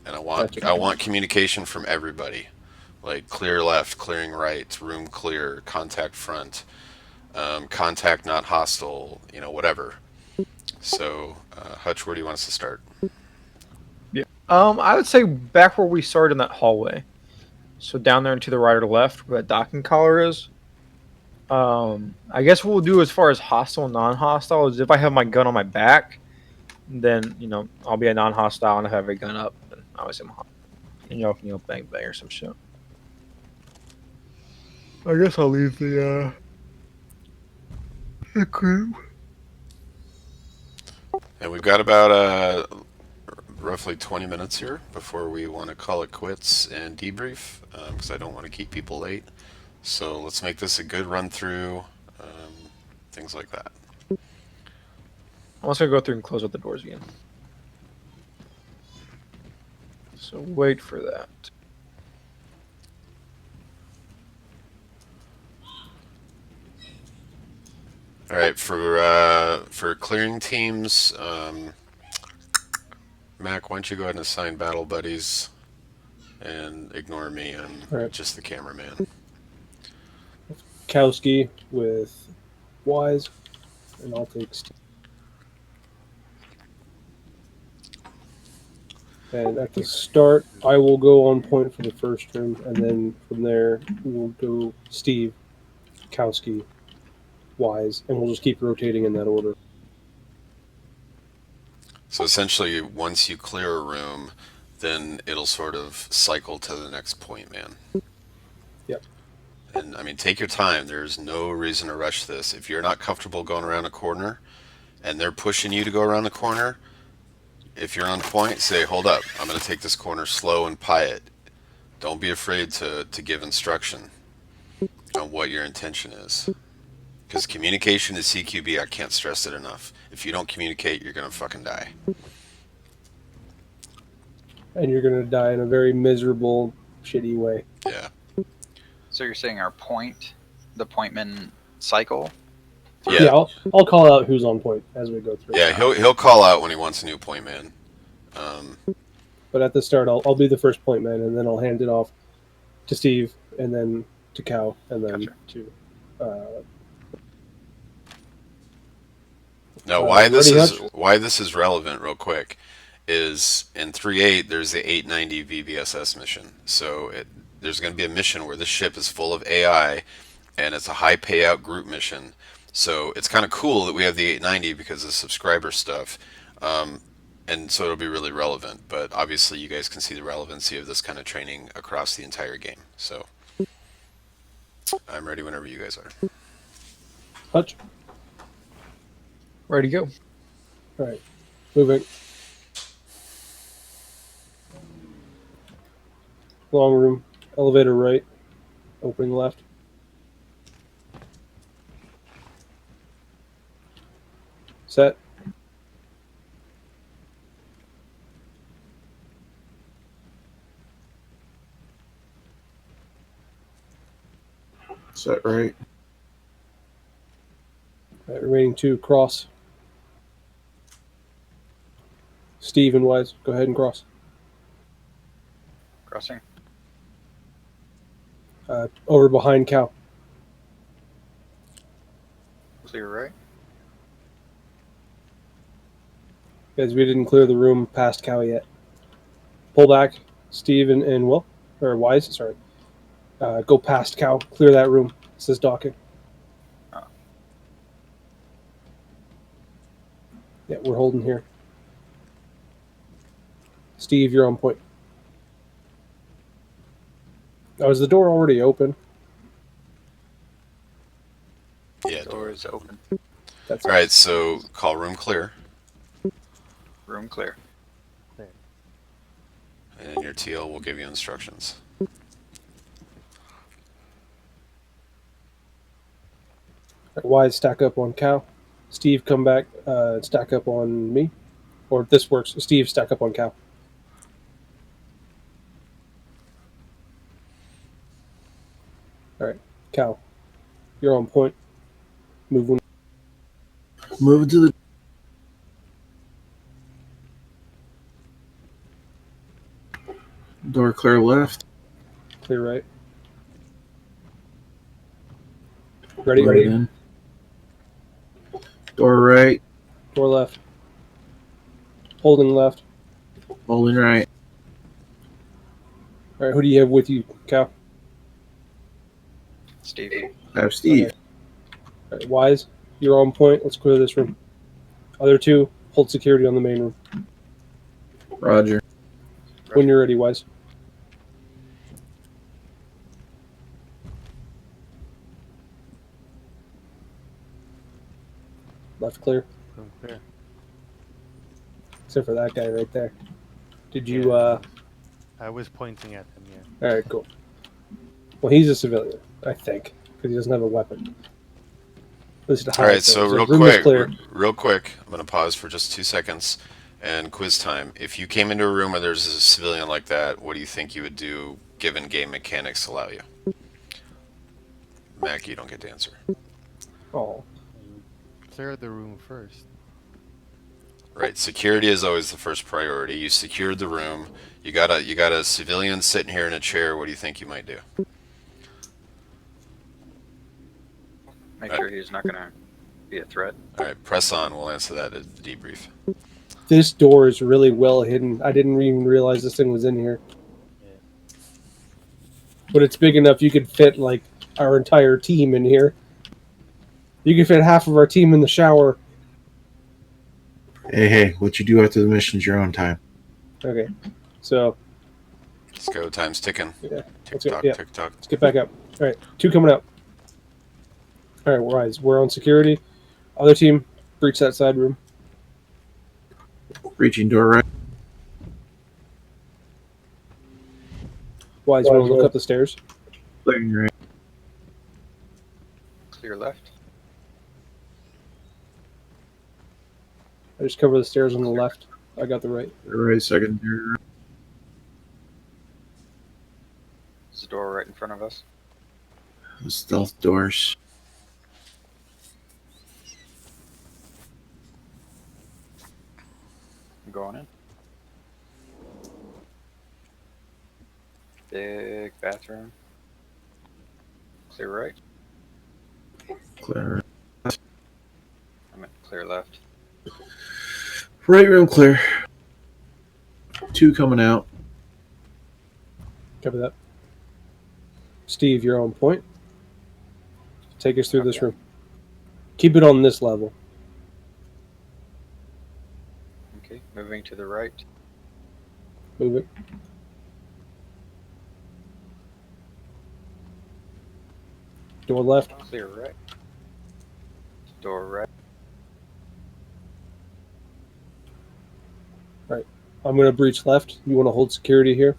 and I Gotcha. want communication from everybody, like clear left, clearing right, room clear, contact front, contact not hostile, whatever. So, Hutch, where do you want us to start? Yeah. I would say back where we started in that hallway. So down there and to the right or left where that docking collar is. I guess what we'll do as far as hostile and non-hostile is if I have my gun on my back, then I'll be a non-hostile, and if I have a gun up, then obviously I'm hostile. And y'all can bang bang or some shit. I guess I'll leave the crew. And we've got about roughly 20 minutes here before we want to call it quits and debrief, because I don't want to keep people late. So let's make this a good run through, things like that. I'm also gonna go through and close up the doors again. So wait for that. All right, for clearing teams, Mac, why don't you go ahead and assign battle buddies, and ignore me. I'm Right. just the cameraman. Kowski with Wise, and I'll take Steve. And at the start, I will go on point for the first room, and then from there, we'll go Steve, Kowski, Wise, and we'll just keep rotating in that order. So essentially, once you clear a room, then it'll sort of cycle to the next point, man. Yep. And I mean, take your time. There's no reason to rush this. If you're not comfortable going around a corner, and they're pushing you to go around the corner, if you're on point, say, hold up, I'm going to take this corner slow and pie it. Don't be afraid to give instruction on what your intention is. Because communication is CQB. I can't stress it enough. If you don't communicate, you're gonna fucking die. And you're going to die in a very miserable, shitty way. Yeah. So you're saying our point, the pointman cycle? Yeah. Yeah, I'll call out who's on point as we go through. Yeah. He'll call out when he wants a new point man. But at the start, I'll be the first point man, and then I'll hand it off to Steve, and then to Cal, and then Gotcha. to. Now, why this Ready, is Hutch? relevant, real quick, is in 3.8 there's the 890 VBSS mission. So there's going to be a mission where this ship is full of AI, and it's a high payout group mission. So it's kind of cool that we have the 890 because of subscriber stuff, and so it'll be really relevant. But obviously, you guys can see the relevancy of this kind of training across the entire game. So I'm ready whenever you guys are. Hutch. Ready to go. All right, moving. Long room, elevator right, opening left. Set. Set right. All right, remaining 2, cross. Steve and Wise, go ahead and cross. Crossing. Over behind Cal. Clear right. Guys, we didn't clear the room past Cal yet. Pull back, Steve and Will, or Wise, sorry. Go past Cal, clear that room. It says docking. Oh. Yeah, we're holding here. Steve, you're on point. Oh, is the door already open? Yeah. Door is open. That's All right. So call room clear. Room clear. And your TL will give you instructions. Wise, stack up on Cal. Steve, come back, stack up on me. Or this works. Steve, stack up on Cal. All right, Cal, you're on point. Move. Move to the door. Clear left. Clear right. Ready? Right in. Door right. Door left. Holding left. Holding right. All right, who do you have with you, Cal? Steve. I have Steve. Okay. All right, Wise, you're on point. Let's clear this room. Other 2, hold security on the main room. Roger. When you're ready, Wise. Left clear. Room clear. Except for that guy right there. Did you, I was pointing at him, yeah. Alright, cool. Well, he's a civilian, I think, because he doesn't have a weapon. At least to All hide right. So things. real Room is quick, clear. real quick. I'm gonna pause for just 2 seconds and quiz time. If you came into a room where there's a civilian like that, what do you think you would do given game mechanics allow you? Mac, you don't get to answer. Oh, Clear the room first. Right. Security is always the first priority. You secured the room. You got a civilian sitting here in a chair. What do you think you might do? Make sure he's not going to be a threat. All right. Press on. We'll answer that at the debrief. this door is really well hidden. I didn't even realize this thing was in here. But it's big enough you could fit, like, our entire team in here. You could fit half of our team in the shower. Hey, what you do after the mission's your own time. Okay, so Let's go. Time's ticking. Yeah, Tick let's go, tock. yeah. Tick tock. let's get back up. All right, 2 coming up. All right, Wise, we're on security. Other team, breach that side room. Reaching door right. Wise, you want to look up the stairs? Clearing right. Clear left. I just cover the stairs on the left. I got the right. Right, second. There's a door right in front of us. The stealth doors. I'm going in. Big bathroom. Clear right. Clear. I meant clear left. Right room clear. 2 coming out. Cover that. Steve, you're on point. Take us through this room. Keep it on this level. Okay, moving to the right. Move it. Door left. Clear right. Door right. I'm going to breach left. You want to hold security here?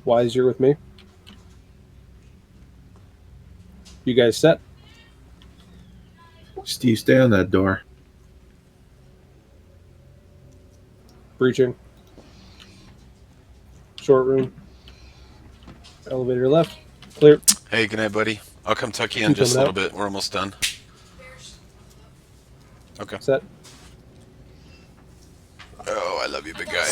Wise, you're with me. You guys set? Steve, stay on that door. Breaching. Short room. Elevator left. Clear. Hey, good night, buddy. I'll come tuck you in just a little bit. We're almost done. Okay. Set. Oh, I love you, big guy.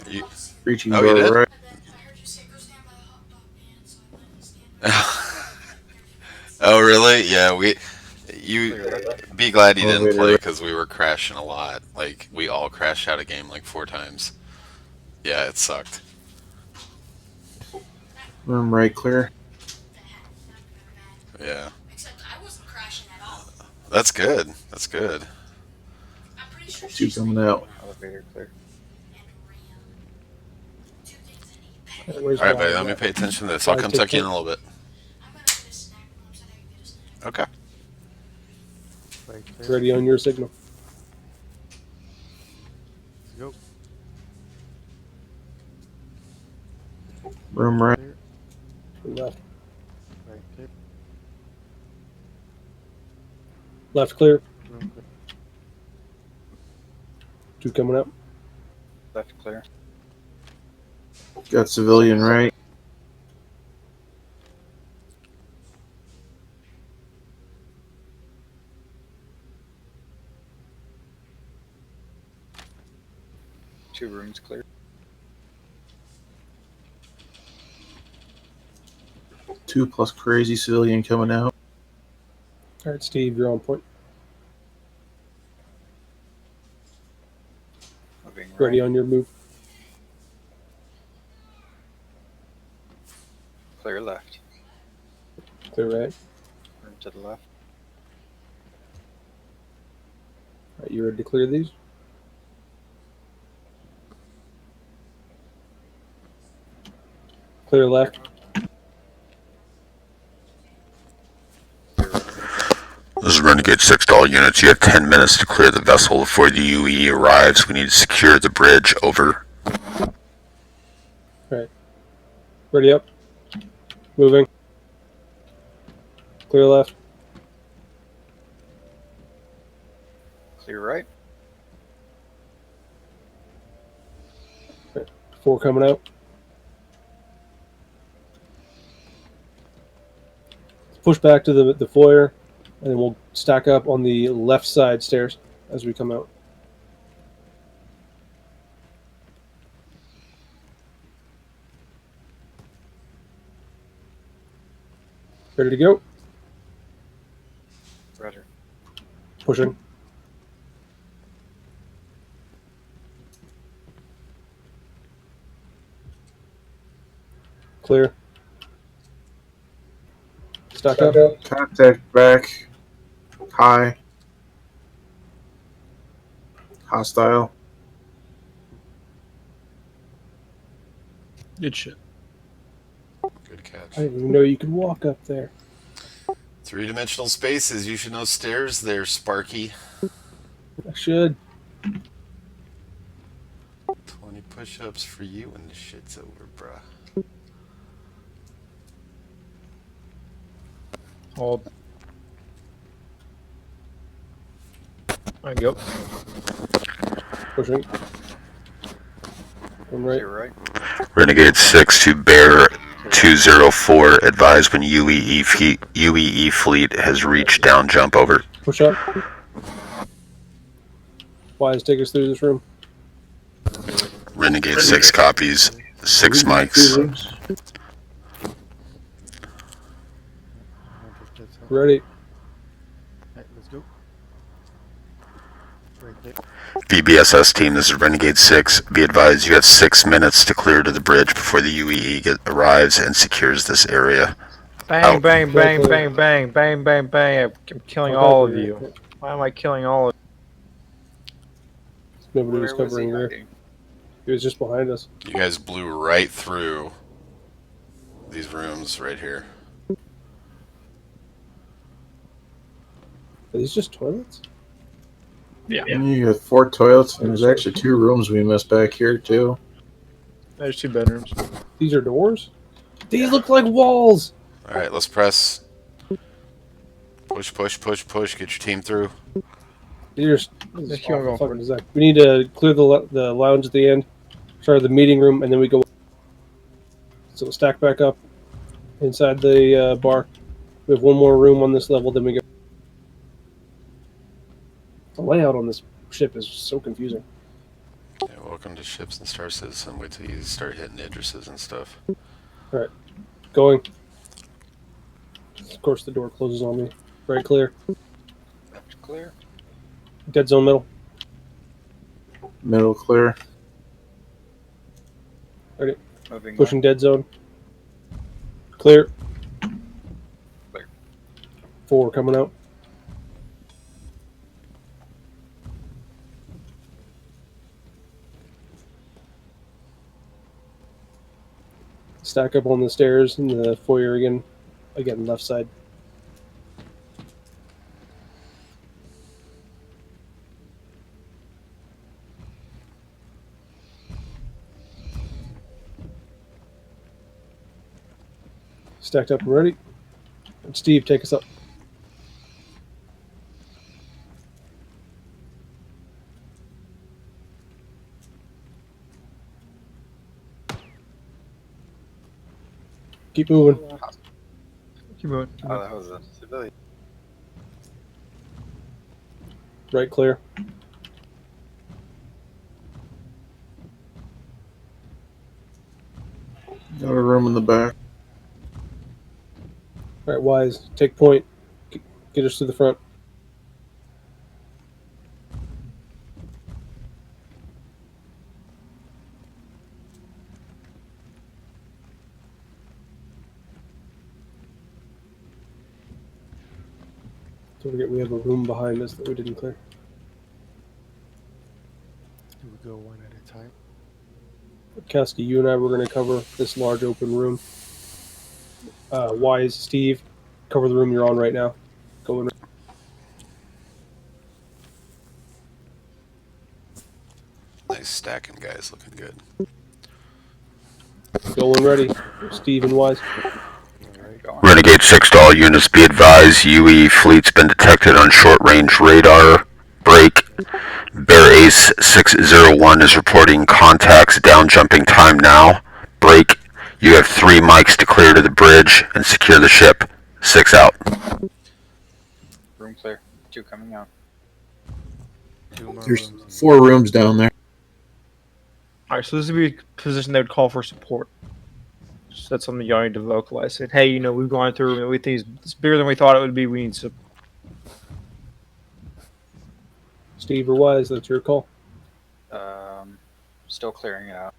You... Reaching Oh, door you did? right. Oh, really? Yeah, you be glad you didn't Elevator play right. because we were crashing a lot. Like, we all crashed out of game like 4 times. Yeah, it sucked. Room right clear. Yeah. Except I wasn't crashing at all. That's good. That's good. I'm pretty sure 2 she's coming out. Elevator clear. two things I need. Where's Alright, buddy, Wise let me at? pay attention to this. I'll Wise, come take tuck you in point. a little bit. I'm gonna get a snack. Mom said I could get a snack. Okay. Right there. Ready on your signal. Go. Room right. Clear. Left. Right there. Left clear. Room clear. 2 coming up. Left clear. Got civilian right. Two rooms clear. 2 plus crazy civilian coming out. All right, Steve, you're on point. Moving right. Ready on your move. Clear left. Clear right. Room to the left. All right, you ready to clear these? Clear left. Clear right. This is Renegade 6 all units. You have 10 minutes to clear the vessel before the UE arrives. We need to secure the bridge. Over. Ready up. Moving. Clear left. Clear right. 4 coming out. Push back to the foyer, and then we'll stack up on the left side stairs as we come out. Ready to go? Roger. Pushing. Clear. Stack up. Contact back. High. Hostile. Good shit. Good catch. I didn't even know you could walk up there. 3-dimensional spaces. You should know stairs there, Sparky. I should. 20 push-ups for you when the shit's over, bruh. Hold. Alright, go. Pushing. Going right. You're right. Renegade 6 to Bear 204. Advise when UEE fleet has reached down jump over. Push up. Wise, take us through this room. Renegade 6 copies. 6 mics. Ready. Alright, let's go. Right there. VBSS team, this is Renegade 6. Be advised you have 6 minutes to clear to the bridge before the UEE arrives and secures this area. Bang, Out. bang, bang, bang, bang, bang, bang, bang. I'm killing all of you. Why am I killing all of Nobody was Where was he covering rear. hiding? He was just behind us. You guys blew right through these rooms right here. Are these just toilets? you? You got 4 toilets, and there's actually 2 rooms we missed back here too. There's 2 bedrooms. These are doors? These look like walls! Alright, let's press. Push, push, push, push. Get your team through. These are Just keep awful on going fucking forward. design. We need to clear the lounge at the end. Start the meeting room, and then we go. So stack back up inside the bar. We have 1 more room on this level, then we go. The layout on this ship is so confusing. Yeah, welcome to Ships and Star Citizen. Wait till you start hitting addresses and stuff. Going. Of course, the door closes on me. Right clear. Left clear. Dead zone middle. Middle clear. Moving Pushing dead zone. Clear. Clear. 4 coming out. Stack up on the stairs in the foyer again. Again, left side. Stacked up and ready. And Steve, take us up. Keep moving. Keep moving. Oh, that was a civilian. Right clear. Got a room in the back. All right, Wise, take point. Get us to the front. Don't forget we have a room behind us that we didn't clear. Do we go one at a time? Kasky, you and I were going to cover this large open room. Wise, Steve, cover the room you're on right now. Go in. Nice stacking, guys. Looking good. Go in ready. Steve and Wise. Alright, going. Renegade 6 to all units, be advised, UE fleet's been detected on short-range radar. Break. Bear Ace 601 is reporting contacts down jumping time now. Break. You have 3 mics to clear to the bridge and secure the ship. 6 out. Room clear. 2 coming out. 2 more There's rooms. 4 rooms down there. Alright, so this would be a position they would call for support. So that's something y'all need to vocalize. Say, hey, we've gone through, we think it's bigger than we thought it would be. We need support. Steve or Wise, that's your call. Still clearing it out.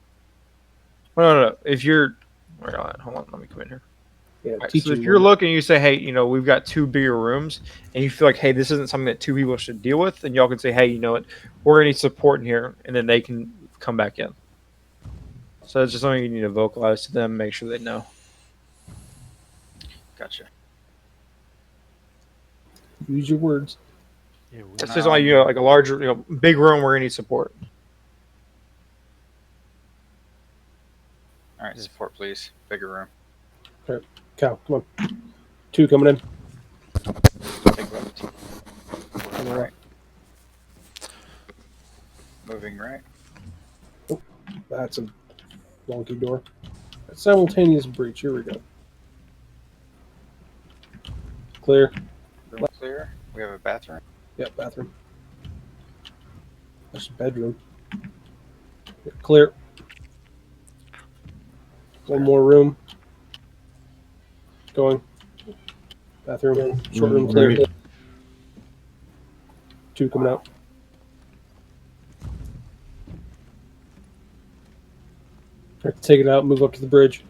No. If you're, hold on, let me come in here. Yeah, Right, teach so if you you're one. looking, you say, hey, we've got 2 bigger rooms, and you feel like, hey, this isn't something that 2 people should deal with, then y'all can say, hey, you know what, we're gonna need support in here, and then they can come back in. So it's just something you need to vocalize to them, make sure they know. Gotcha. Use your words. Yeah, we It's just like like a larger, big room, we're gonna need support. Alright, support please. Bigger room. Cal, come on. 2 coming in. Take left. On the right. Moving right. That's a wonky door. Simultaneous breach. Here we go. Clear. Room clear. We have a bathroom. Yep, bathroom. That's a bedroom. Clear. One more room. Going. Bathroom. Short room clear. 2 coming out. Take it out, move up to the bridge.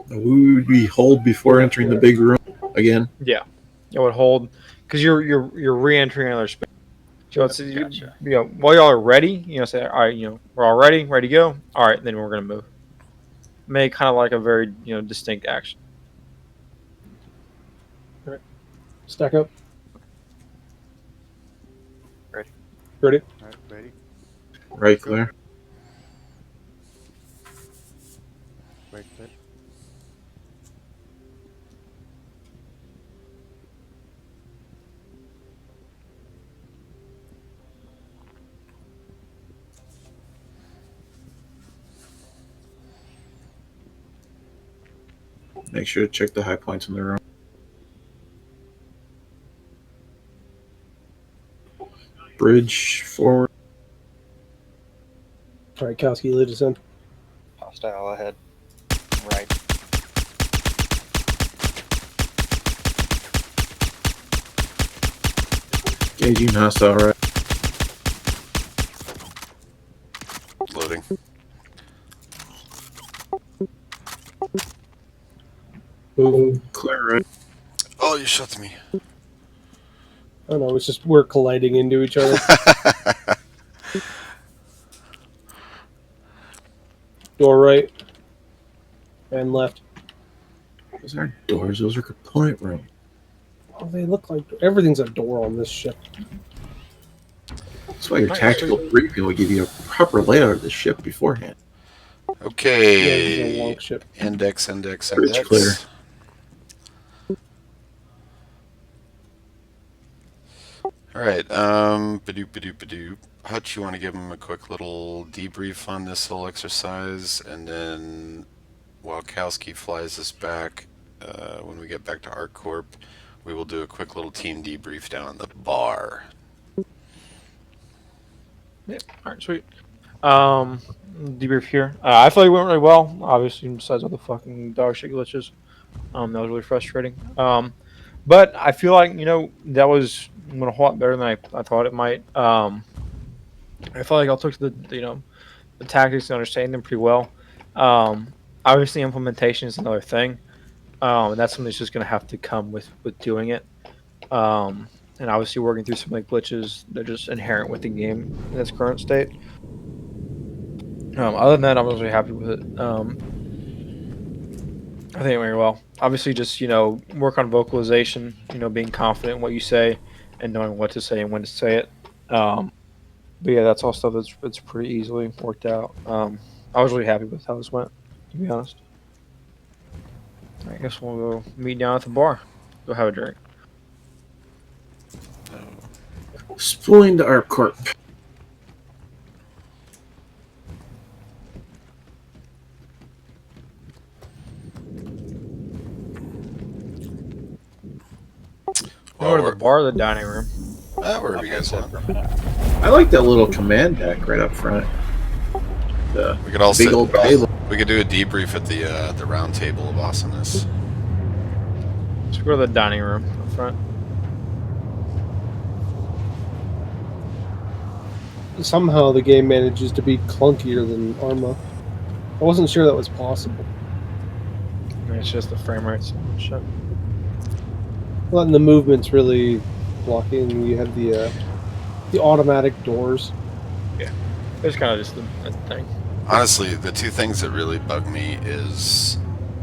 We would be hold before entering the big room again. Yeah, it would hold because you're re-entering another space. So it's Gotcha. while y'all are ready, say, all right, we're all ready to go. All right, then we're gonna move. Make kind of like a very distinct action. Stack up. Ready. Ready. Alright, ready? Right, clear. Right clear. Make sure to check the high points in the room. Bridge forward. All right, Kowski, lead us in. Hostile ahead. Right. Gauging hostile right. Loading. Move. Clear right. Oh, you shot me. I don't know. It's just we're colliding into each other. Door right and left. Those aren't doors. Those are component room. Oh, they look like everything's a door on this ship. That's why your Nice. tactical briefing will give you a proper layout of the ship beforehand. Yeah, this is a Okay. long ship. Index. Bridge clear. All right. Badoop. Hutch, you want to give him a quick little debrief on this whole exercise, and then while Kowski flies us back, when we get back to ArcCorp, we will do a quick little team debrief down at the bar. Yeah. All right, sweet. Debrief here. I feel like it went really well. Obviously, besides all the fucking dog shit glitches, that was really frustrating. But I feel like that was went a whole lot better than I thought it might. I feel like I took the the tactics and understanding them pretty well. Obviously, implementation is another thing, and that's something that's just going to have to come with doing it. And obviously working through some of the glitches that are just inherent with the game in its current state. Other than that, I was really happy with it. I think it went well. Obviously, just work on vocalization. Being confident in what you say and knowing what to say and when to say it. But yeah, that's all stuff that's pretty easily worked out. I was really happy with how this went, to be honest. I guess we'll go meet down at the bar. Go have a drink. Spooling to ArcCorp. Go to the bar or the dining room. Wherever you guys want. I like that little command deck right up front. The We could all big sit. old table. We could do a debrief at the round table of awesomeness. Let's go to the dining room up front. Somehow the game manages to be clunkier than Arma. I wasn't sure that was possible. I mean, it's just the frame rates and shit. Well, and the movement's really blocking. You have the automatic doors. It's kind of just a thing. Honestly, the two things that really bug me is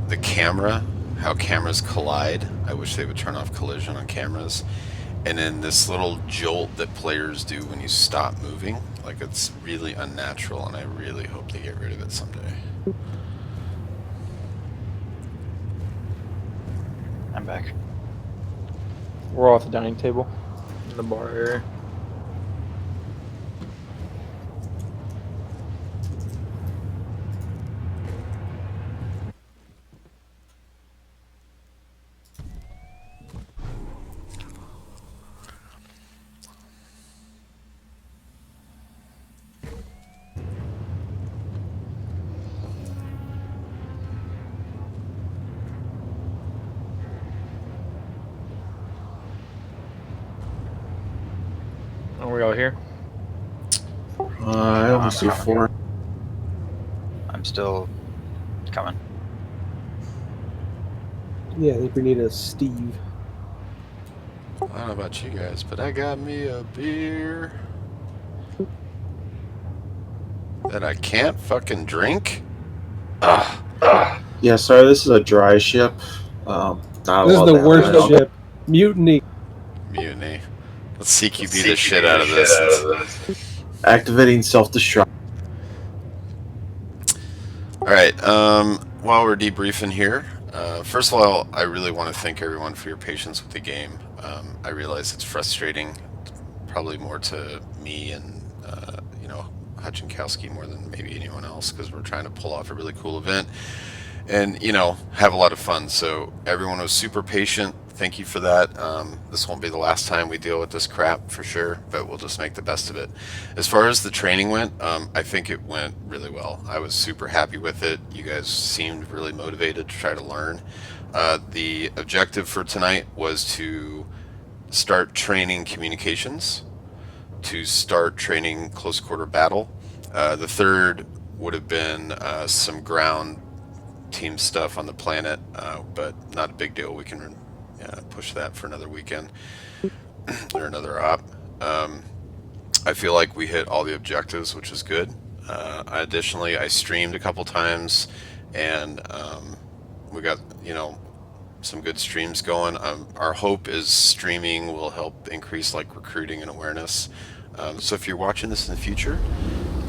the camera, how cameras collide. I wish they would turn off collision on cameras. And then this little jolt that players do when you stop moving. Like, it's really unnatural, and I really hope they get rid of it someday. I'm back. We're all at the dining table in the bar area. Are we all here? I only see 4. I'm still coming. Yeah, I think we need a Steve. I don't know about you guys, but I got me a beer that I can't fucking drink. Yeah, sorry, this is a dry ship. Not a This is lot the that worst happens. ship. Mutiny. Mutiny. Let's CQB the shit out of this. Activating self-destruct. Alright, while we're debriefing here, first of all, I really want to thank everyone for your patience with the game. I realize it's frustrating, probably more to me and, Hutchinkowski more than maybe anyone else, because we're trying to pull off a really cool event and, have a lot of fun. So everyone was super patient. Thank you for that. This won't be the last time we deal with this crap for sure, but we'll just make the best of it. As far as the training went, I think it went really well. I was super happy with it. You guys seemed really motivated to try to learn. The objective for tonight was to start training communications, to start training close quarter battle. The third would have been some ground team stuff on the planet, but not a big deal. We can push that for another weekend or another op. I feel like we hit all the objectives, which is good. Additionally, I streamed a couple times, and we got some good streams going. Our hope is streaming will help increase recruiting and awareness. So if you're watching this in the future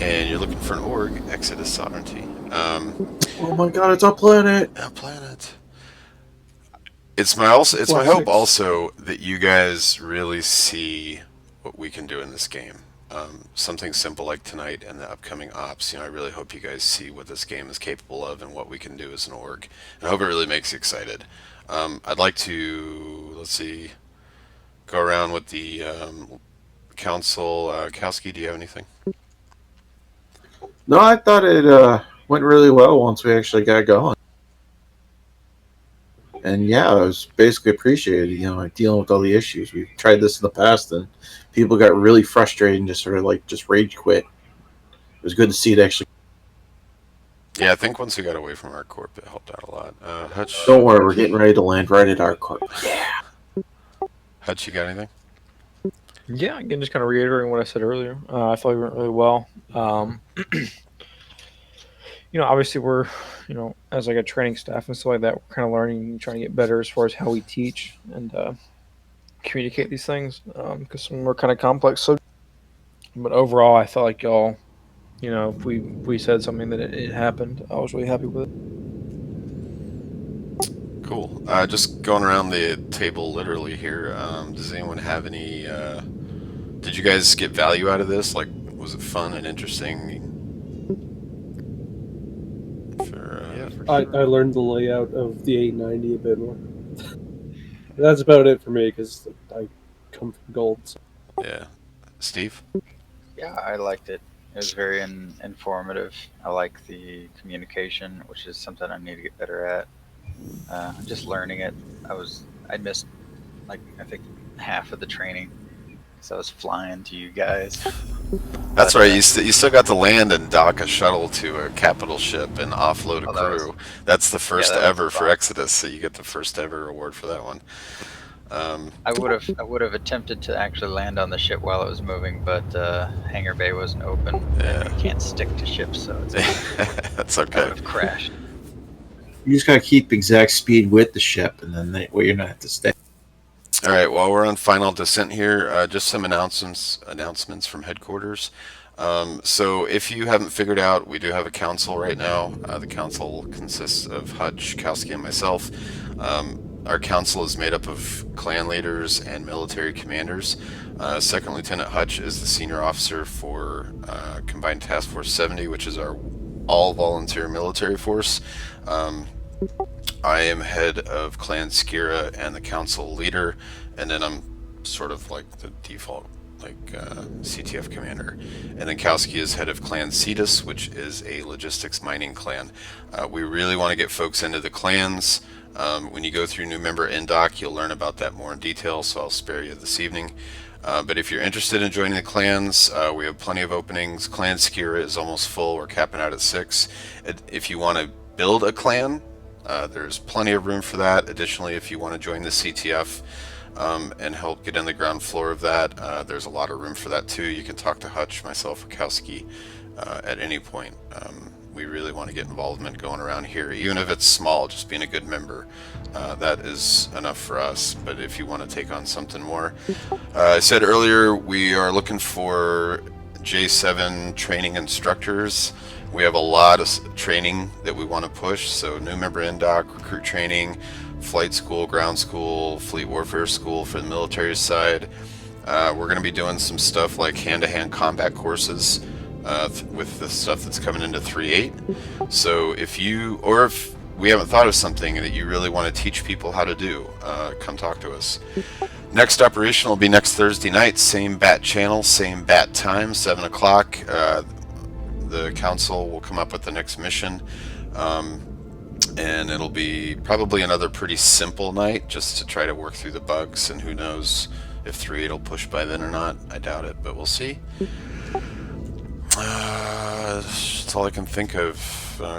and you're looking for an org, Exodus Sovereignty. Oh my god, it's a planet! A planet. It's my hope also that you guys really see what we can do in this game. Something simple like tonight and the upcoming ops. I really hope you guys see what this game is capable of and what we can do as an org. And I hope it really makes you excited. I'd like to, go around with the council. Kowski, do you have anything? No, I thought it went really well once we actually got going. And yeah, it was basically appreciated, dealing with all the issues. We tried this in the past and people got really frustrated and just sort of just rage quit. It was good to see it actually. Yeah, I think once we got away from our corp, it helped out a lot. Hutch, Don't worry, we're getting ready to land right at our corp. Yeah. Hutch, you got anything? Yeah, again, just kind of reiterating what I said earlier. I thought it went really well. Obviously we're, as a training staff and stuff like that, we're kind of learning and trying to get better as far as how we teach and communicate these things because some are kind of complex. So, but overall, I felt like y'all, if we said something that it happened, I was really happy with it. Cool. Just going around the table literally here. Does anyone have any? Did you guys get value out of this? Was it fun and interesting? I learned the layout of the 890 a bit more. That's about it for me because I come from gold. So. Yeah. Steve? Yeah, I liked it. It was very informative. I like the communication, which is something I need to get better at. Just learning it. I missed I think half of the training. So I was flying to you guys. That's right. You still got to land and dock a shuttle to a capital ship and offload a crew. That's the first ever for Exodus. So you get the first ever award for that one. I would have attempted to actually land on the ship while it was moving, but hangar bay wasn't open. Yeah. And you can't stick to ships, so it's that's I okay. would have crashed. You just gotta keep exact speed with the ship, and then that way you're not have to stay. All right, while we're on final descent here, just some announcements from headquarters. So if you haven't figured out, we do have a council right now. The council consists of Hutch, Kowski, and myself. Our council is made up of clan leaders and military commanders. Second Lieutenant Hutch is the senior officer for Combined Task Force 70, which is our all-volunteer military force. I am head of Clan Skira and the council leader, and then I'm sort of like the default CTF commander. And then Kowski is head of Clan Cetus, which is a logistics mining clan. We really want to get folks into the clans. When you go through new member NDoc, you'll learn about that more in detail, so I'll spare you this evening. But if you're interested in joining the clans, we have plenty of openings. Clan Skira is almost full. We're capping out at 6. If you want to build a clan, there's plenty of room for that. Additionally, if you want to join the CTF and help get in the ground floor of that, there's a lot of room for that too. You can talk to Hutch, myself, or Kowski at any point. We really want to get involvement going around here, even if it's small, just being a good member. That is enough for us, but if you want to take on something more. I said earlier, we are looking for J7 training instructors. We have a lot of training that we want to push, so new member NDoc, recruit training, flight school, ground school, fleet warfare school for the military side. We're going to be doing some stuff like hand-to-hand combat courses with the stuff that's coming into 3.8. So if we haven't thought of something that you really want to teach people how to do, come talk to us. Next operation will be next Thursday night, same bat channel, same bat time, 7 o'clock. The council will come up with the next mission, and it'll be probably another pretty simple night just to try to work through the bugs, and who knows if 3.8 will push by then or not. I doubt it, but we'll see. That's all I can think of.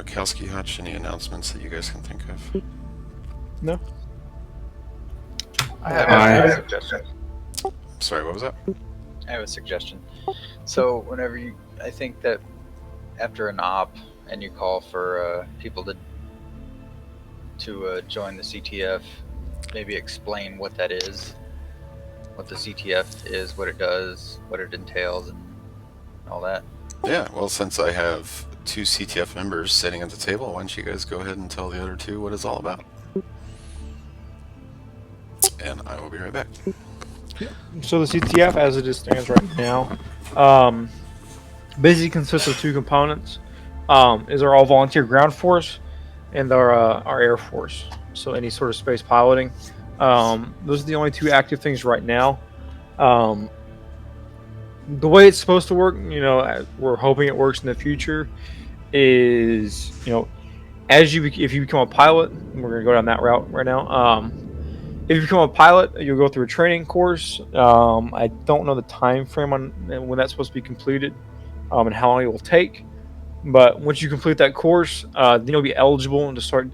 Kowski, Hutch, any announcements that you guys can think of? No. I have a suggestion. Sorry, what was that? I have a suggestion. So I think that after an op and you call for people to join the CTF, maybe explain what that is, what the CTF is, what it does, what it entails, and all that. Yeah, well, since I have 2 CTF members sitting at the table, why don't you guys go ahead and tell the other 2 what it's all about? And I will be right back. So the CTF, as it stands right now, basically consists of 2 components. Is our all-volunteer ground force and our air force. So any sort of space piloting. Those are the only 2 active things right now. The way it's supposed to work, we're hoping it works in the future, is, if you become a pilot, we're going to go down that route right now. If you become a pilot, you'll go through a training course. I don't know the time frame on when that's supposed to be completed, and how long it will take. But once you complete that course, then you'll be eligible to start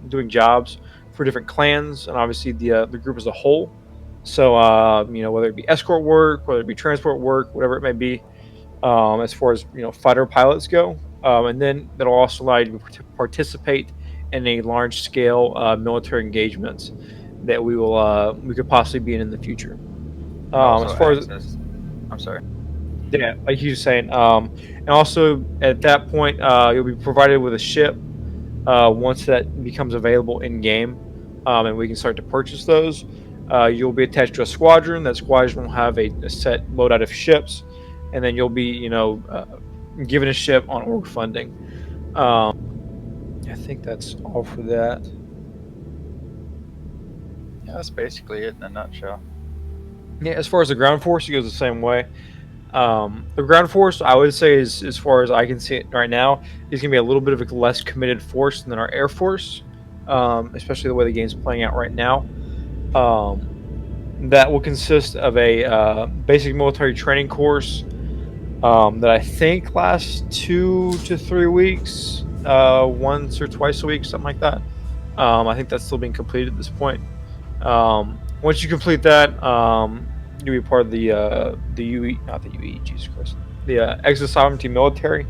doing jobs for different clans, and obviously the group as a whole. So, whether it be escort work, whether it be transport work, whatever it may be, as far as, fighter pilots go. And then that'll also allow you to participate in a large-scale military engagements that we could possibly be in the future. As far as I'm sorry. Yeah, like you were saying, and also at that point, you'll be provided with a ship once that becomes available in game, and we can start to purchase those. You'll be attached to a squadron. That squadron will have a set loadout of ships, and then you'll be, given a ship on org funding. I think that's all for that. Yeah, that's basically it in a nutshell. Yeah, as far as the ground force, it goes the same way. The ground force, I would say, is, as far as I can see it right now, is going to be a little bit of a less committed force than our air force, especially the way the game's playing out right now. That will consist of a basic military training course that I think lasts 2 to 3 weeks, once or twice a week, something like that. I think that's still being completed at this point. Once you complete that, you'll be part of the UE, not the UE, Jesus Christ, the Exit Sovereignty Military.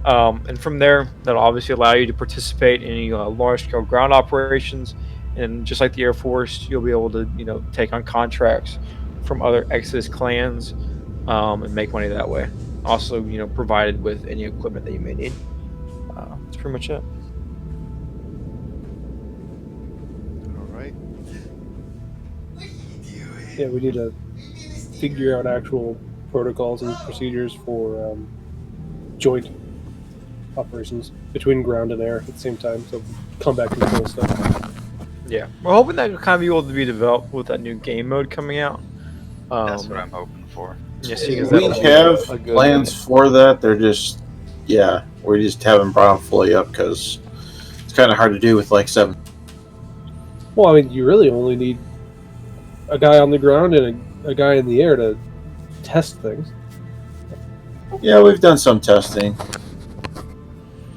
And from there, that'll obviously allow you to participate in any large-scale ground operations. And just like the Air Force, you'll be able to, take on contracts from other Exodus clans, and make money that way. Also, provided with any equipment that you may need. That's pretty much it. All right. Yeah, we need to figure out actual protocols and procedures for joint operations between ground and air at the same time. So combat control stuff. Yeah, we're hoping that will kind of be able to be developed with that new game mode coming out. That's what I'm hoping for. Yeah, seeing as We that'll be have a good plans for that. They're just, yeah, we just haven't brought them fully up because it's kind of hard to do with like 7. Well, I mean, you really only need a guy on the ground and a guy in the air to test things. Yeah, we've done some testing.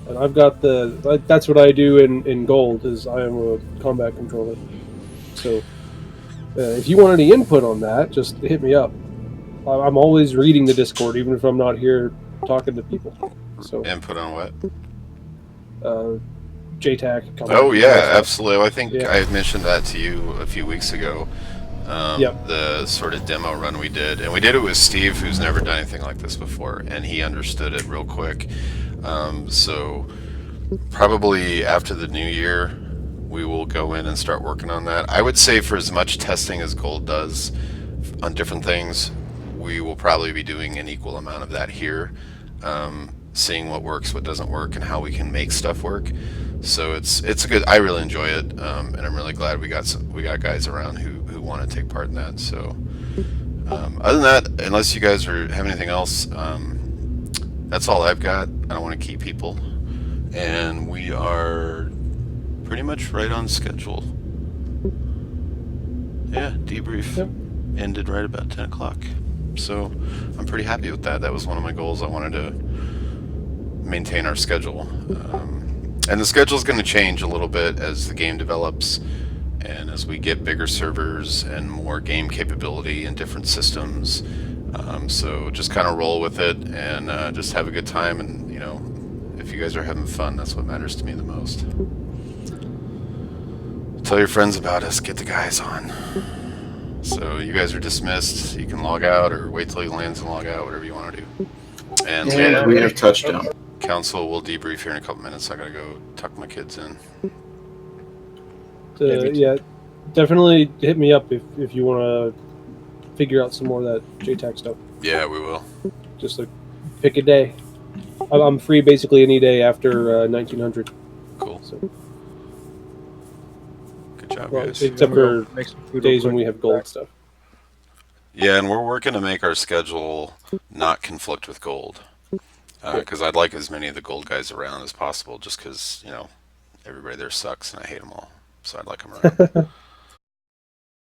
And I've got that's what I do in gold is I am a combat controller. So if you want any input on that, just hit me up. I'm always reading the Discord, even if I'm not here talking to people. So Input on what? JTAC. Oh yeah, absolutely. I think Yeah. I had mentioned that to you a few weeks ago. Yep. The sort of demo run we did, and we did it with Steve, who's never done anything like this before, and he understood it real quick. So probably after the new year, we will go in and start working on that. I would say for as much testing as Gold does on different things, we will probably be doing an equal amount of that here, seeing what works, what doesn't work, and how we can make stuff work. So it's a good. I really enjoy it, and I'm really glad we got guys around who want to take part in that. So other than that, unless you guys have anything else, that's all I've got. I don't want to keep people, and we are pretty much right on schedule. Yeah, debrief ended right about 10 o'clock. So I'm pretty happy with that. That was one of my goals. I wanted to maintain our schedule. And the schedule is going to change a little bit as the game develops and as we get bigger servers and more game capability and different systems. So just kind of roll with it and just have a good time. And, you know, if you guys are having fun, that's what matters to me the most. Tell your friends about us. Get the guys on. So you guys are dismissed. You can log out or wait till he lands and log out, whatever you want to do. And And we have touchdown. Council will debrief here in a couple minutes. I gotta go tuck my kids in. Yeah, definitely hit me up if you want to figure out some more of that JTAC stuff. Yeah, we will. Just like pick a day. I'm free basically any day after 1900. Cool. So, Good job, well, guys. except for make some food days real when we quick. have gold stuff. Yeah, and we're working to make our schedule not conflict with gold. Because I'd like as many of the gold guys around as possible, just because, you know, everybody there sucks and I hate them all. So I'd like them around.